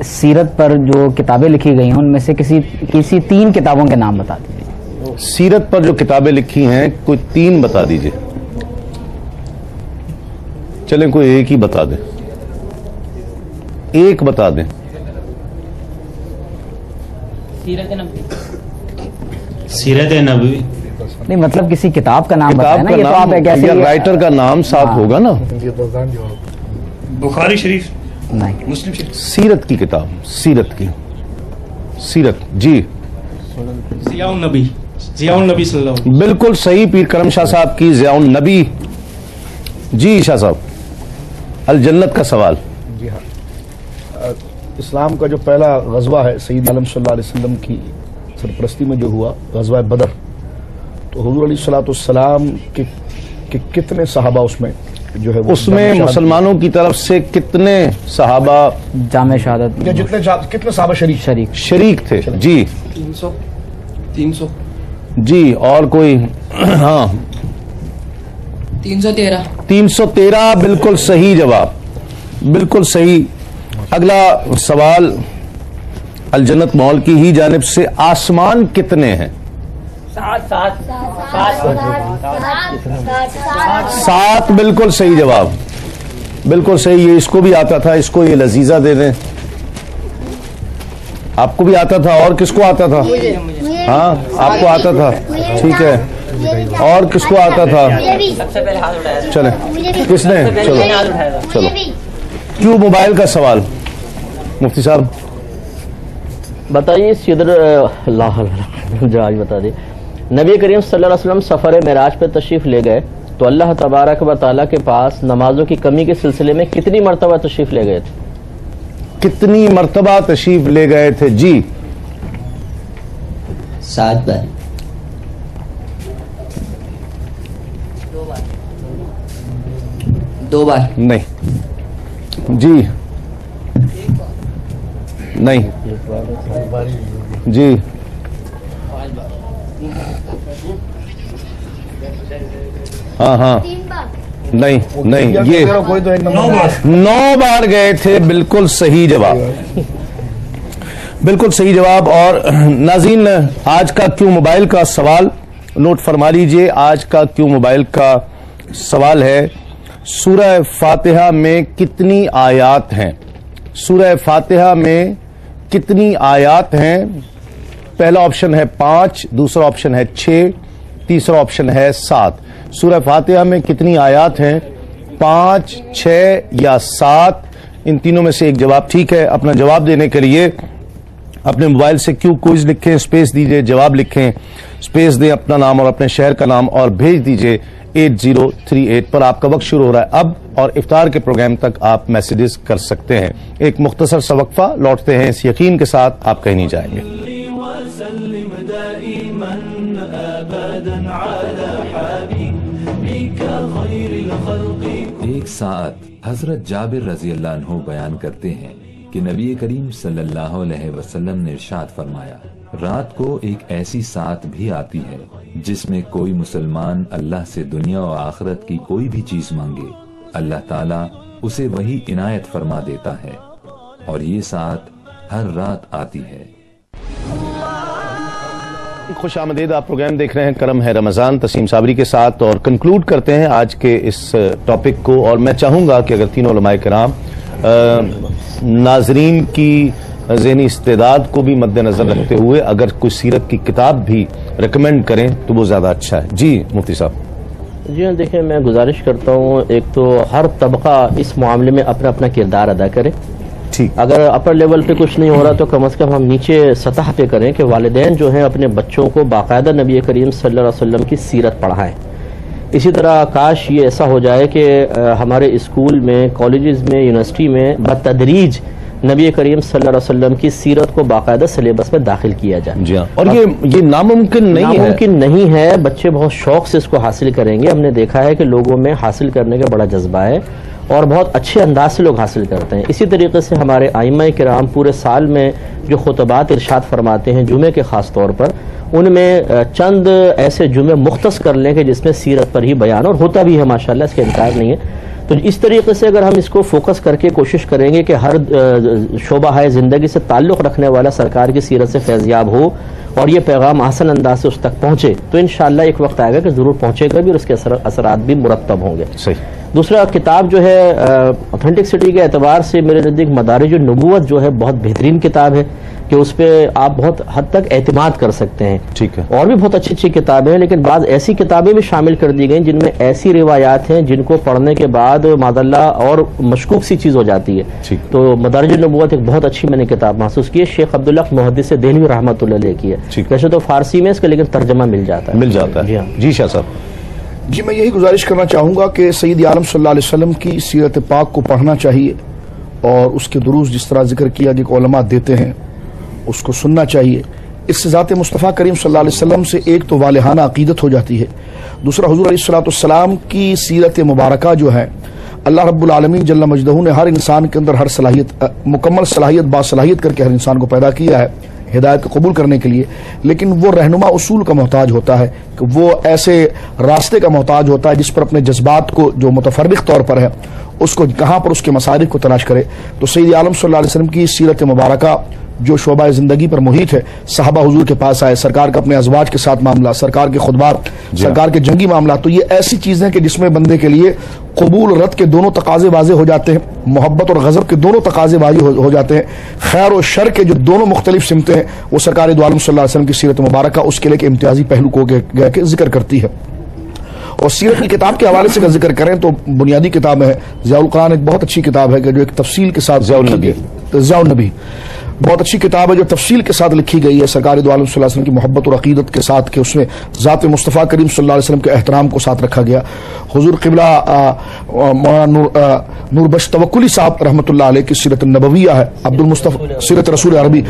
سیرت پر جو کتابیں لکھی گئی ہیں ان میں سے کسی 3 کتابوں کے نام بتا دیجیے. سیرت پر جو کتابیں لکھی ہیں کوئی 3 بتا دیجیے. چلیں کوئی ایک ہی بتا دیں. ایک بتا دیں. سیرت نبوی. نہیں مطلب کسی کتاب کا نام بتائیں نا، یہ تو آپ ایک ایسے رائٹر کا نام صاف ہوگا نا. بخاری شریف نہیں، مسلم شریف. سیرت کی کتاب، سیرت کی، سیرت. جی ضیاء النبی، ضیاء النبی صلی اللہ علیہ وسلم. بالکل صحیح، پیر کرم شاہ صاحب کی ضیاء النبی. جی شاہ صاحب، الجنت کا سوال. جی ہاں، اسلام کا جو پہلا غزوہ ہے سید عالم صلی اللہ علیہ وسلم کی سرپرستی میں جو ہوا، غزوہ بدر، تو حضور علیہ الصلوۃ والسلام کے کتنے صحابہ اس میں جو ہے اس میں مسلمانوں کی طرف سے کتنے صحابہ جامع شہادت، کتنے صحابہ شریک تھے؟ جی 300. جی اور کوئی؟ ہاں 313 بالکل صحیح جواب، بالکل صحیح. اگلا سوال الجنت مال کی ہی جانب سے، آسمان کتنے ہیں؟ 7 بالکل صحیح جواب، بالکل صحیح. یہ اس کو بھی آتا تھا، اس کو یہ لذیذہ دے دیں. آپ کو بھی آتا تھا، اور کس کو آتا تھا؟ ہاں آپ کو آتا تھا، ٹھیک ہے. اور کس کو آتا تھا؟ چلیں کس نے؟ چلو کیوں موبائل کا سوال مفتی صاحب بتائیے. اللہ جو آج بتا دیں، نبی کریم صلی اللہ علیہ وسلم سفر معراج پہ تشریف لے گئے تو اللہ تبارک و تعالیٰ کے پاس نمازوں کی کمی کے سلسلے میں کتنی مرتبہ تشریف لے گئے تھے؟ کتنی مرتبہ تشریف لے گئے تھے؟ جی 7 بار. 2 بار. نہیں. جی نہیں. جی ہاں ہاں نہیں نہیں، یہ 9 بار گئے تھے. بالکل صحیح جواب، بالکل صحیح جواب. اور ناظرین، آج کا کیوں موبائل کا سوال نوٹ فرما لیجئے. آج کا کیوں موبائل کا سوال ہے، سورہ فاتحہ میں کتنی آیات ہیں؟ سورہ فاتحہ میں کتنی آیات ہیں؟ پہلا آپشن ہے 5، دوسرا آپشن ہے 6، تیسرا آپشن ہے 7. سورہ فاتحہ میں کتنی آیات ہیں؟ 5، 6 یا 7؟ ان تینوں میں سے ایک جواب ٹھیک ہے. اپنا جواب دینے کے لیے اپنے موبائل سے کیوں کوئز لکھیں، اسپیس دیجئے، جواب لکھیں، اسپیس دیں اپنا نام اور اپنے شہر کا نام اور بھیج دیجئے 8038 پر. آپ کا وقت شروع ہو رہا ہے اب، اور افطار کے پروگرام تک آپ میسیجز کر سکتے ہیں. ایک مختصر سا وقفہ، لوٹتے ہیں اس یقین کے ساتھ آپ کہیں نہیں جائیں گے. ایک ساتھ حضرت جابر رضی اللہ عنہ بیان کرتے ہیں کہ نبی کریم صلی اللہ علیہ وسلم نے ارشاد فرمایا، رات کو ایک ایسی ساتھ بھی آتی ہے جس میں کوئی مسلمان اللہ سے دنیا و آخرت کی کوئی بھی چیز مانگے، اللہ تعالیٰ اسے وہی عنایت فرما دیتا ہے، اور یہ ساتھ ہر رات آتی ہے. خوش آمدید. آپ پروگرام دیکھ رہے ہیں کرم ہے رمضان تسیم صابری کے ساتھ، اور کنکلوڈ کرتے ہیں آج کے اس ٹاپک کو. اور میں چاہوں گا کہ اگر تینوں علماء کرام ناظرین کی ذہنی استعداد کو بھی مد نظر رکھتے ہوئے اگر کوئی سیرت کی کتاب بھی ریکمینڈ کریں تو وہ زیادہ اچھا ہے. جی مفتی صاحب. جی ہاں، دیکھیں میں گزارش کرتا ہوں، ایک تو ہر طبقہ اس معاملے میں اپنا اپنا کردار ادا کرے. اگر اپر لیول پہ کچھ نہیں ہو رہا تو کم از کم ہم نیچے سطح پہ کریں کہ والدین جو ہیں اپنے بچوں کو باقاعدہ نبی کریم صلی اللہ علیہ وسلم کی سیرت پڑھائیں. اسی طرح کاش یہ ایسا ہو جائے کہ ہمارے اسکول میں، کالجز میں، یونیورسٹی میں بتدریج نبی کریم صلی اللہ علیہ وسلم کی سیرت کو باقاعدہ سلیبس میں داخل کیا جائے. جی ہاں، اور یہ ناممکن نہیں ہے. بچے بہت شوق سے اس کو حاصل کریں گے. ہم نے دیکھا ہے کہ لوگوں میں حاصل کرنے کا بڑا جذبہ ہے اور بہت اچھے انداز سے لوگ حاصل کرتے ہیں. اسی طریقے سے ہمارے ائمہ کرام پورے سال میں جو خطبات ارشاد فرماتے ہیں جمعے کے خاص طور پر، ان میں چند ایسے جمعے مختص کر لیں کہ جس میں سیرت پر ہی بیان، اور ہوتا بھی ہے ماشاءاللہ، اس کا انکار نہیں ہے. تو اس طریقے سے اگر ہم اس کو فوکس کر کے کوشش کریں گے کہ ہر شعبہ ہے زندگی سے تعلق رکھنے والا سرکار کی سیرت سے فیضیاب ہو اور یہ پیغام آسان انداز سے اس تک پہنچے، تو انشاءاللہ ایک وقت آئے گا کہ ضرور پہنچے گا بھی اور اس کے اثرات بھی مرتب ہوں گے. صحیح. دوسرا کتاب جو ہے اوتھینٹکسٹی کے اعتبار سے میرے نزدیک مدارج النبوت جو ہے بہت بہترین کتاب ہے. کہ اس پہ آپ بہت حد تک اعتماد کر سکتے ہیں. ٹھیک ہے. اور بھی بہت اچھی اچھی کتابیں ہیں، لیکن بعض ایسی کتابیں بھی شامل کر دی گئیں جن میں ایسی روایات ہیں جن کو پڑھنے کے بعد معذاللہ اور مشکوک سی چیز ہو جاتی ہے. تو مدارج النبوت ایک بہت اچھی میں نے کتاب محسوس کی ہے، شیخ عبداللہ محدث دہلوی رحمۃ اللہ علیہ کی ہے. ویسے تو فارسی میں اس کا لیکن ترجمہ مل جاتا ہے. جی شاہ صاحب. جی میں یہی گزارش کرنا چاہوں گا کہ سید عالم صلی اللہ علیہ وسلم کی سیرت پاک کو پڑھنا چاہیے، اور اس کے دروس جس طرح ذکر کیا کہ علماء دیتے ہیں اس کو سننا چاہیے. اس سے ذات مصطفیٰ کریم صلی اللہ علیہ وسلم سے ایک تو والہانہ عقیدت ہو جاتی ہے، دوسرا حضور علیہ الصلوۃ والسلام کی سیرت مبارکہ جو ہے اللہ رب العالمین جل مجدہ نے ہر انسان کے اندر ہر صلاحیت، مکمل صلاحیت باصلاحیت کر کے ہر انسان کو پیدا کیا ہے ہدایت کو قبول کرنے کے لیے، لیکن وہ رہنما اصول کا محتاج ہوتا ہے، کہ وہ ایسے راستے کا محتاج ہوتا ہے جس پر اپنے جذبات کو جو متفرق طور پر ہے اس کو کہاں پر اس کے مسالک کو تلاش کرے. تو سید عالم صلی اللہ علیہ وسلم کی سیرت مبارکہ جو شعبہ زندگی پر محیط ہے، صحابہ حضور کے پاس آئے، سرکار کا اپنے ازواج کے ساتھ معاملہ، سرکار کے خطبات، سرکار کے جنگی معاملات، تو یہ ایسی چیزیں کہ جس میں بندے کے لیے قبول رد کے دونوں تقاضے واضح ہو جاتے ہیں، محبت اور غضب کے دونوں تقاضے واضح ہو جاتے ہیں، خیر و شر کے جو دونوں مختلف سمتیں ہیں وہ سرکار دو عالم صلی اللہ علیہ وسلم کی سیرت مبارکہ اس کے لیے ایک امتیازی پہلو کو ذکر کرتی ہے. اور سیرت کی کتاب کے حوالے سے اگر ذکر کریں تو بنیادی کتاب ہے ضیاء القرآن، ایک بہت اچھی کتاب ہے کہ جو ایک تفصیل کے ساتھ ضیاء النبی بہت اچھی کتاب ہے جو تفصیل کے ساتھ لکھی گئی ہے سرکار دو عالم صلی اللہ علیہ وسلم کی محبت اور عقیدت کے ساتھ، کہ اس میں ذات مصطفیٰ کریم صلی اللہ علیہ وسلم کے احترام کو ساتھ رکھا گیا. حضور قبلہ مولانا نور بخش توکلی صاحب رحمۃ اللہ علیہ کی سیرت النبویہ ہے، عبد المصطفیٰ سیرت رسول عربی،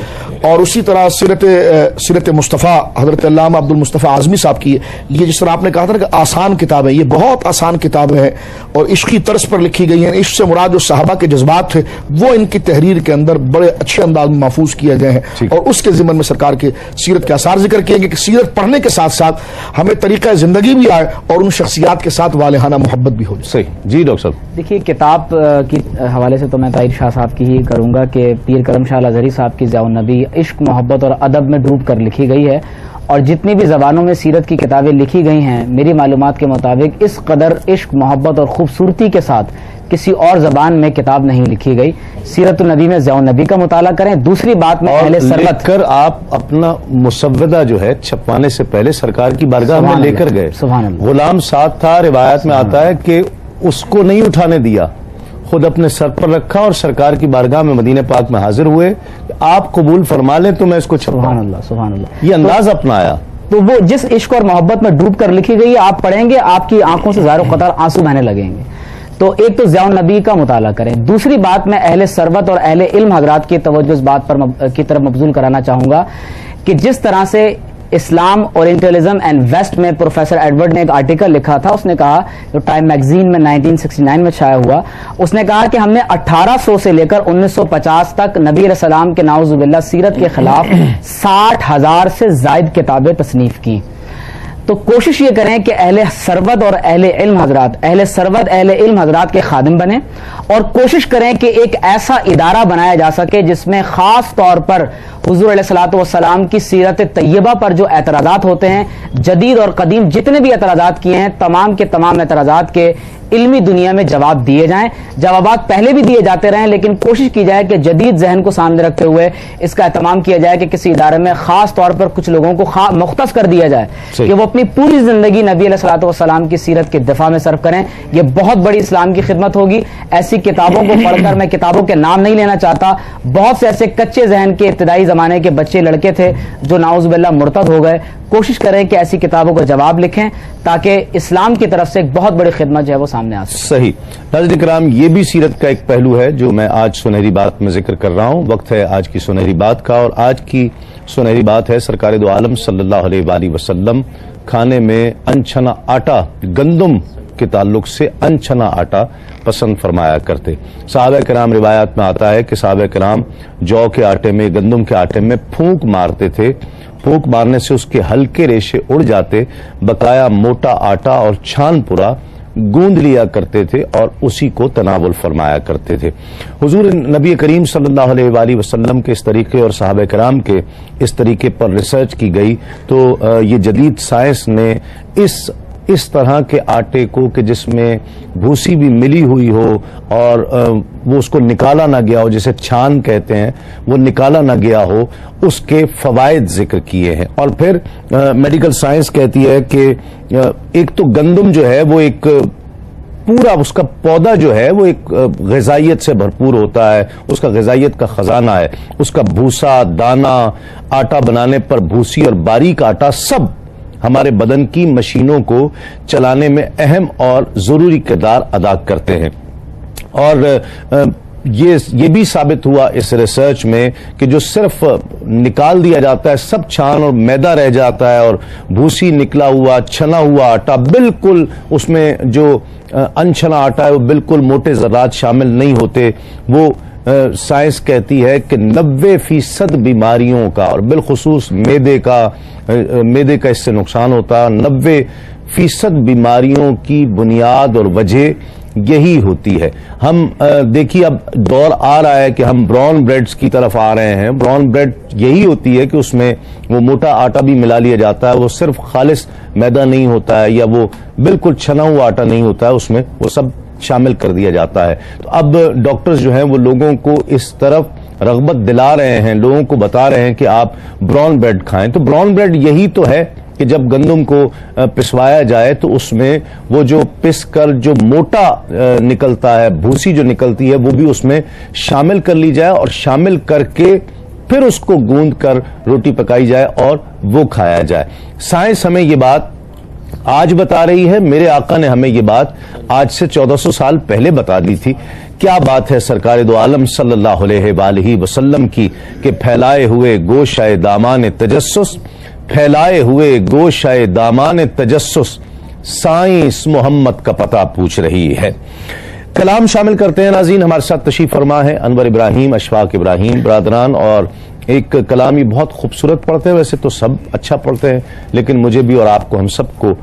اور اسی طرح سیرت مصطفیٰ حضرت علامہ عبد المصطفیٰ اعظمی صاحب کی ہے. یہ جس طرح آپ نے کہا تھا کہ آسان کتابیں، یہ بہت آسان کتابیں ہیں اور عشقی طرز پر لکھی گئی ہیں. عشق سے مراد جو صحابہ کے جذبات تھے وہ ان کی تحریر کے اندر بڑے اچھے انداز میں محفوظ کیے گئے ہیں، اور اس کے ضمن میں سرکار کے سیرت کے آثار ذکر کیے گئے کہ سیرت پڑھنے کے ساتھ ساتھ ہمیں طریقہ زندگی بھی آئے اور ان شخصیات کے ساتھ والہانہ محبت بھی ہو جائے. صحیح. جی ڈاکٹر صاحب. دیکھیے کتاب کی حوالے سے تو میں طاہر شاہ صاحب کی ہی کروں گا کہ پیر کرم شاہ الازہری صاحب کی ضیاء النبی عشق محبت اور ادب میں ڈوب کر لکھی گئی ہے، اور جتنی بھی زبانوں میں سیرت کی کتابیں لکھی گئی ہیں میری معلومات کے مطابق اس قدر عشق محبت اور خوبصورتی کے ساتھ کسی اور زبان میں کتاب نہیں لکھی گئی. سیرت النبی میں ضیاء النبی کا مطالعہ کریں. دوسری بات میں اہل سربت کر آپ اپنا مسودہ جو ہے چھپوانے سے پہلے سرکار کی بارگاہ میں لے کر گئے. سبحان اللہ. غلام ساتھ تھا، روایت میں آتا ہے کہ اس کو نہیں اٹھانے دیا، خود اپنے سر پر رکھا اور سرکار کی بارگاہ میں مدینہ پاک میں حاضر ہوئے، آپ قبول فرما لیں تو میں اس کو چھپواؤں. سبحان اللہ سبحان اللہ. یہ انداز اپنایا. تو وہ جس عشق اور محبت میں ڈوب کر لکھی گئی ہے آپ پڑھیں گے آپ کی آنکھوں سے زار و قطار آنسو بہنے لگیں گے. تو ایک تو ضیاء النبی کا مطالعہ کریں. دوسری بات میں اہل سربت اور اہل علم حضرات کی توجہ اس بات کی طرف مبذول کرانا چاہوں گا کہ جس طرح سے اسلام اورینٹلزم اینڈ ویسٹ میں پروفیسر ایڈورڈ نے ایک آرٹیکل لکھا تھا، اس نے کہا جو ٹائم میگزین میں 1969 میں شائع ہوا، اس نے کہا کہ ہم نے 1800 سے لے کر 1950 تک نبی علیہ السلام کے نعوذ باللہ سیرت کے خلاف 60,000 سے زائد کتابیں تصنیف کی. تو کوشش یہ کریں کہ اہل سربت اور اہل علم حضرات، اہل سربت اہل علم حضرات کے خادم بنیں، اور کوشش کریں کہ ایک ایسا ادارہ بنایا جا سکے جس میں خاص طور پر حضور علیہ الصلوۃ والسلام کی سیرت طیبہ پر جو اعتراضات ہوتے ہیں، جدید اور قدیم جتنے بھی اعتراضات کیے ہیں، تمام کے تمام اعتراضات کے علمی دنیا میں جواب دیے جائیں. جوابات پہلے بھی دیے جاتے رہیں لیکن کوشش کی جائے کہ جدید ذہن کو سامنے رکھتے ہوئے اس کا اہتمام کیا جائے کہ کسی ادارے میں خاص طور پر کچھ لوگوں کو مختص کر دیا جائے کہ وہ اپنی پوری زندگی نبی علیہ الصلوۃ والسلام کی سیرت کے دفاع میں صرف کریں. یہ بہت بڑی اسلام کی خدمت ہوگی. ایسی کتابوں کو پڑھ کر، میں کتابوں کے نام نہیں لینا چاہتا، بہت سے ایسے کچے ذہن کے ابتدائی زمانے کے بچے لڑکے تھے جو نعوذ باللہ مرتد ہو گئے. کوشش کریں کہ ایسی کتابوں کو جواب لکھیں تاکہ اسلام کی طرف سے ایک بہت بڑی خدمت جو ہے وہ سامنے آ سکے. صحیح. ناظرین کرام، یہ بھی سیرت کا ایک پہلو ہے جو میں آج سنہری بات میں ذکر کر رہا ہوں. وقت ہے آج کی سنہری بات کا، اور آج کی سنہری بات ہے سرکار دو عالم صلی اللہ علیہ وآلہ وسلم کھانے میں انچھنا آٹا، گندم کے تعلق سے انچھنا آٹا پسند فرمایا کرتے. صحابہ کرام روایات میں آتا ہے کہ صحابہ کرام جو کے آٹے میں، گندم کے آٹے میں پھونک مارتے تھے. پھونک مارنے سے اس کے ہلکے ریشے اڑ جاتے، بقایا موٹا آٹا اور چھان پورا گوند لیا کرتے تھے اور اسی کو تناول فرمایا کرتے تھے. حضور نبی کریم صلی اللہ علیہ وآلہ وسلم کے اس طریقے اور صحابہ کرام کے اس طریقے پر ریسرچ کی گئی تو یہ جدید سائنس نے اس اس طرح کے آٹے کو کہ جس میں بھوسی بھی ملی ہوئی ہو اور وہ اس کو نکالا نہ گیا ہو، جسے چھان کہتے ہیں، وہ نکالا نہ گیا ہو، اس کے فوائد ذکر کیے ہیں۔ اور پھر میڈیکل سائنس کہتی ہے کہ ایک تو گندم جو ہے وہ ایک پورا اس کا پودا جو ہے وہ ایک غذائیت سے بھرپور ہوتا ہے، اس کا غذائیت کا خزانہ ہے، اس کا بھوسا، دانہ، آٹا بنانے پر بھوسی اور باریک آٹا سب ہمارے بدن کی مشینوں کو چلانے میں اہم اور ضروری کردار ادا کرتے ہیں۔ اور یہ بھی ثابت ہوا اس ریسرچ میں کہ جو صرف نکال دیا جاتا ہے سب چھان اور میدا رہ جاتا ہے، اور بھوسی نکلا ہوا چھنا ہوا آٹا بالکل اس میں جو انچھنا آٹا ہے وہ بالکل موٹے ذرات شامل نہیں ہوتے، وہ سائنس کہتی ہے کہ 90% بیماریوں کا، اور بالخصوص میدے کا اس سے نقصان ہوتا ہے، 90% بیماریوں کی بنیاد اور وجہ یہی ہوتی ہے۔ ہم دیکھیے اب دور آ رہا ہے کہ ہم براؤن بریڈز کی طرف آ رہے ہیں۔ براؤن بریڈ یہی ہوتی ہے کہ اس میں وہ موٹا آٹا بھی ملا لیا جاتا ہے، وہ صرف خالص میدا نہیں ہوتا ہے یا وہ بالکل چھنا ہوا آٹا نہیں ہوتا ہے، اس میں وہ سب شامل کر دیا جاتا ہے۔ تو اب ڈاکٹرز جو ہیں وہ لوگوں کو اس طرف رغبت دلا رہے ہیں، لوگوں کو بتا رہے ہیں کہ آپ براؤن بریڈ کھائیں۔ تو براؤن بریڈ یہی تو ہے کہ جب گندم کو پسوایا جائے تو اس میں وہ جو پس کر جو موٹا نکلتا ہے، بھوسی جو نکلتی ہے، وہ بھی اس میں شامل کر لی جائے، اور شامل کر کے پھر اس کو گوندھ کر روٹی پکائی جائے اور وہ کھایا جائے۔ سائنس ہمیں یہ بات آج بتا رہی ہے، میرے آقا نے ہمیں یہ بات آج سے 1400 سال پہلے بتا دی تھی۔ کیا بات ہے سرکار دو عالم صلی اللہ علیہ وآلہ وسلم کی کہ پھیلائے ہوئے گوشۂ دامان تجسس، پھیلائے ہوئے گوشۂ دامان تجسس، سائنس محمد کا پتہ پوچھ رہی ہے۔ کلام شامل کرتے ہیں ناظرین، ہمارے ساتھ تشریف فرما ہے انور ابراہیم، اشفاق ابراہیم برادران، اور ایک کلام یہ بہت خوبصورت پڑھتے ہیں، ویسے تو سب اچھا پڑھتے ہیں لیکن مجھے بھی اور آپ کو، ہم سب کو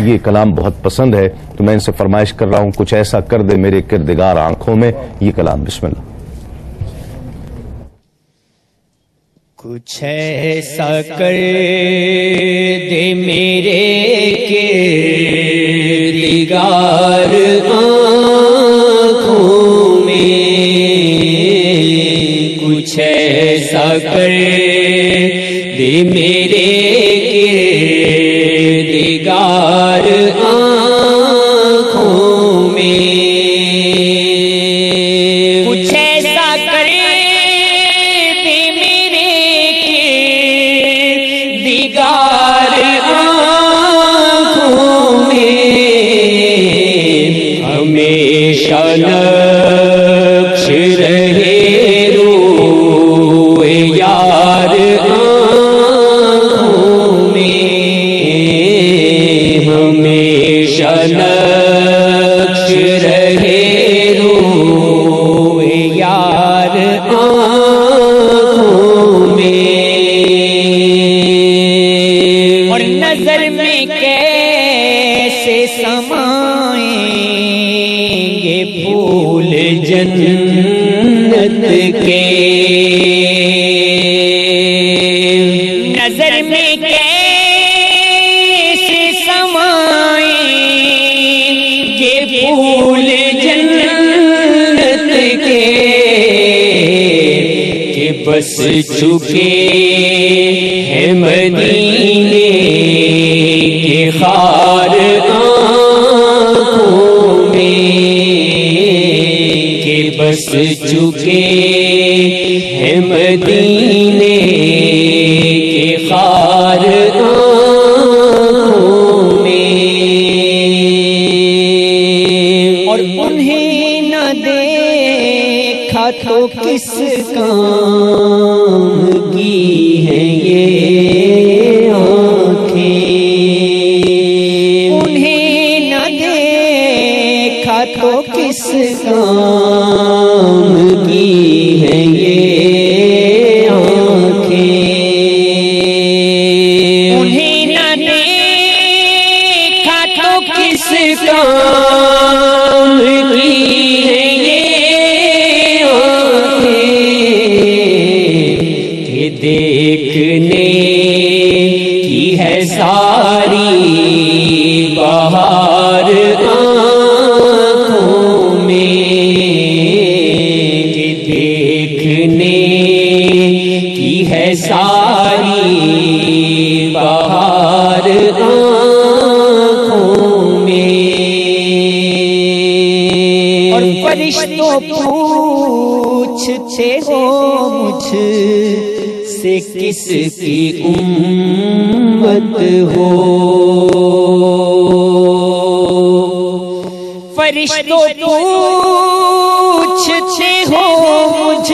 یہ کلام بہت پسند ہے، تو میں ان سے فرمائش کر رہا ہوں کچھ ایسا کر دے میرے کردگار آنکھوں میں، یہ کلام بسم اللہ۔ کچھ ایسا کر دے میرے کردگار آنکھوں میں، کچھ ایسا کر دے میرے کردگار آنکھوں میں، کچھ ایسا کر دے میرے کردگار آنکھوں میں، ہمیشہ نقش رہے جنت کے، نظر میں کیسے سمائیں یہ پھول جنت کے، کہ بس چکے ہیں مدینے کے خار بس چکے ہیں مدینے کے خار آنکھوں میں، اور انہیں نہ دیکھا تو کس کام کی ہیں یہ آنکھیں، انہیں نہ دیکھا تو کس کام کی ہیں یہ آنکھیں، انہیں نہ دیکھا تو کس کام کی ہیں یہ آنکھیں، کہ دیکھنے کی ہے ساری بات بہار آنکھوں میں دیکھنے کی ہے ساری بہار آنکھوں میں اور فرشتوں پوچھتے ہو مجھ سے کس کی امت ہو فرشتوں پوچھتے ہو مجھ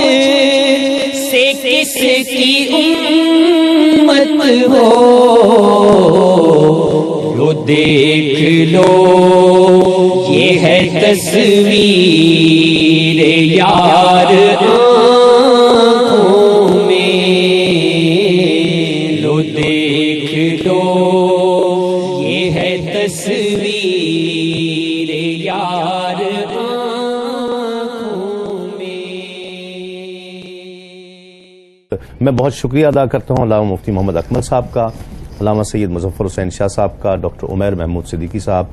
سے کس کی امت ہو لو دیکھ لو یہ ہے تصویر یار آنکھوں میں لو دیکھ لو یہ ہے تصویر یار آنکھوں میں. میں بہت شکریہ ادا کرتا ہوں علامہ مفتی محمد اکمل صاحب کا، علامہ سید مظفر حسین شاہ صاحب کا، ڈاکٹر عمیر محمود صدیقی صاحب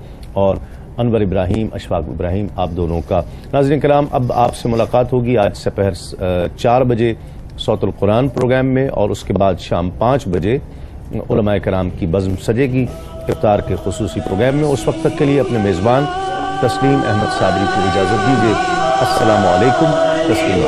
اور انور ابراہیم، اشفاق ابراہیم، آپ دونوں کا. ناظرین کرام، اب آپ سے ملاقات ہوگی آج سپہر 4 بجے صوت القرآن پروگرام میں، اور اس کے بعد شام 5 بجے علماء کرام کی بزم سجے گی افطار کے خصوصی پروگرام میں. اس وقت تک کے لیے اپنے میزبان تسلیم احمد صابری کو اجازت دیجیے. السلام علیکم. تسلیم.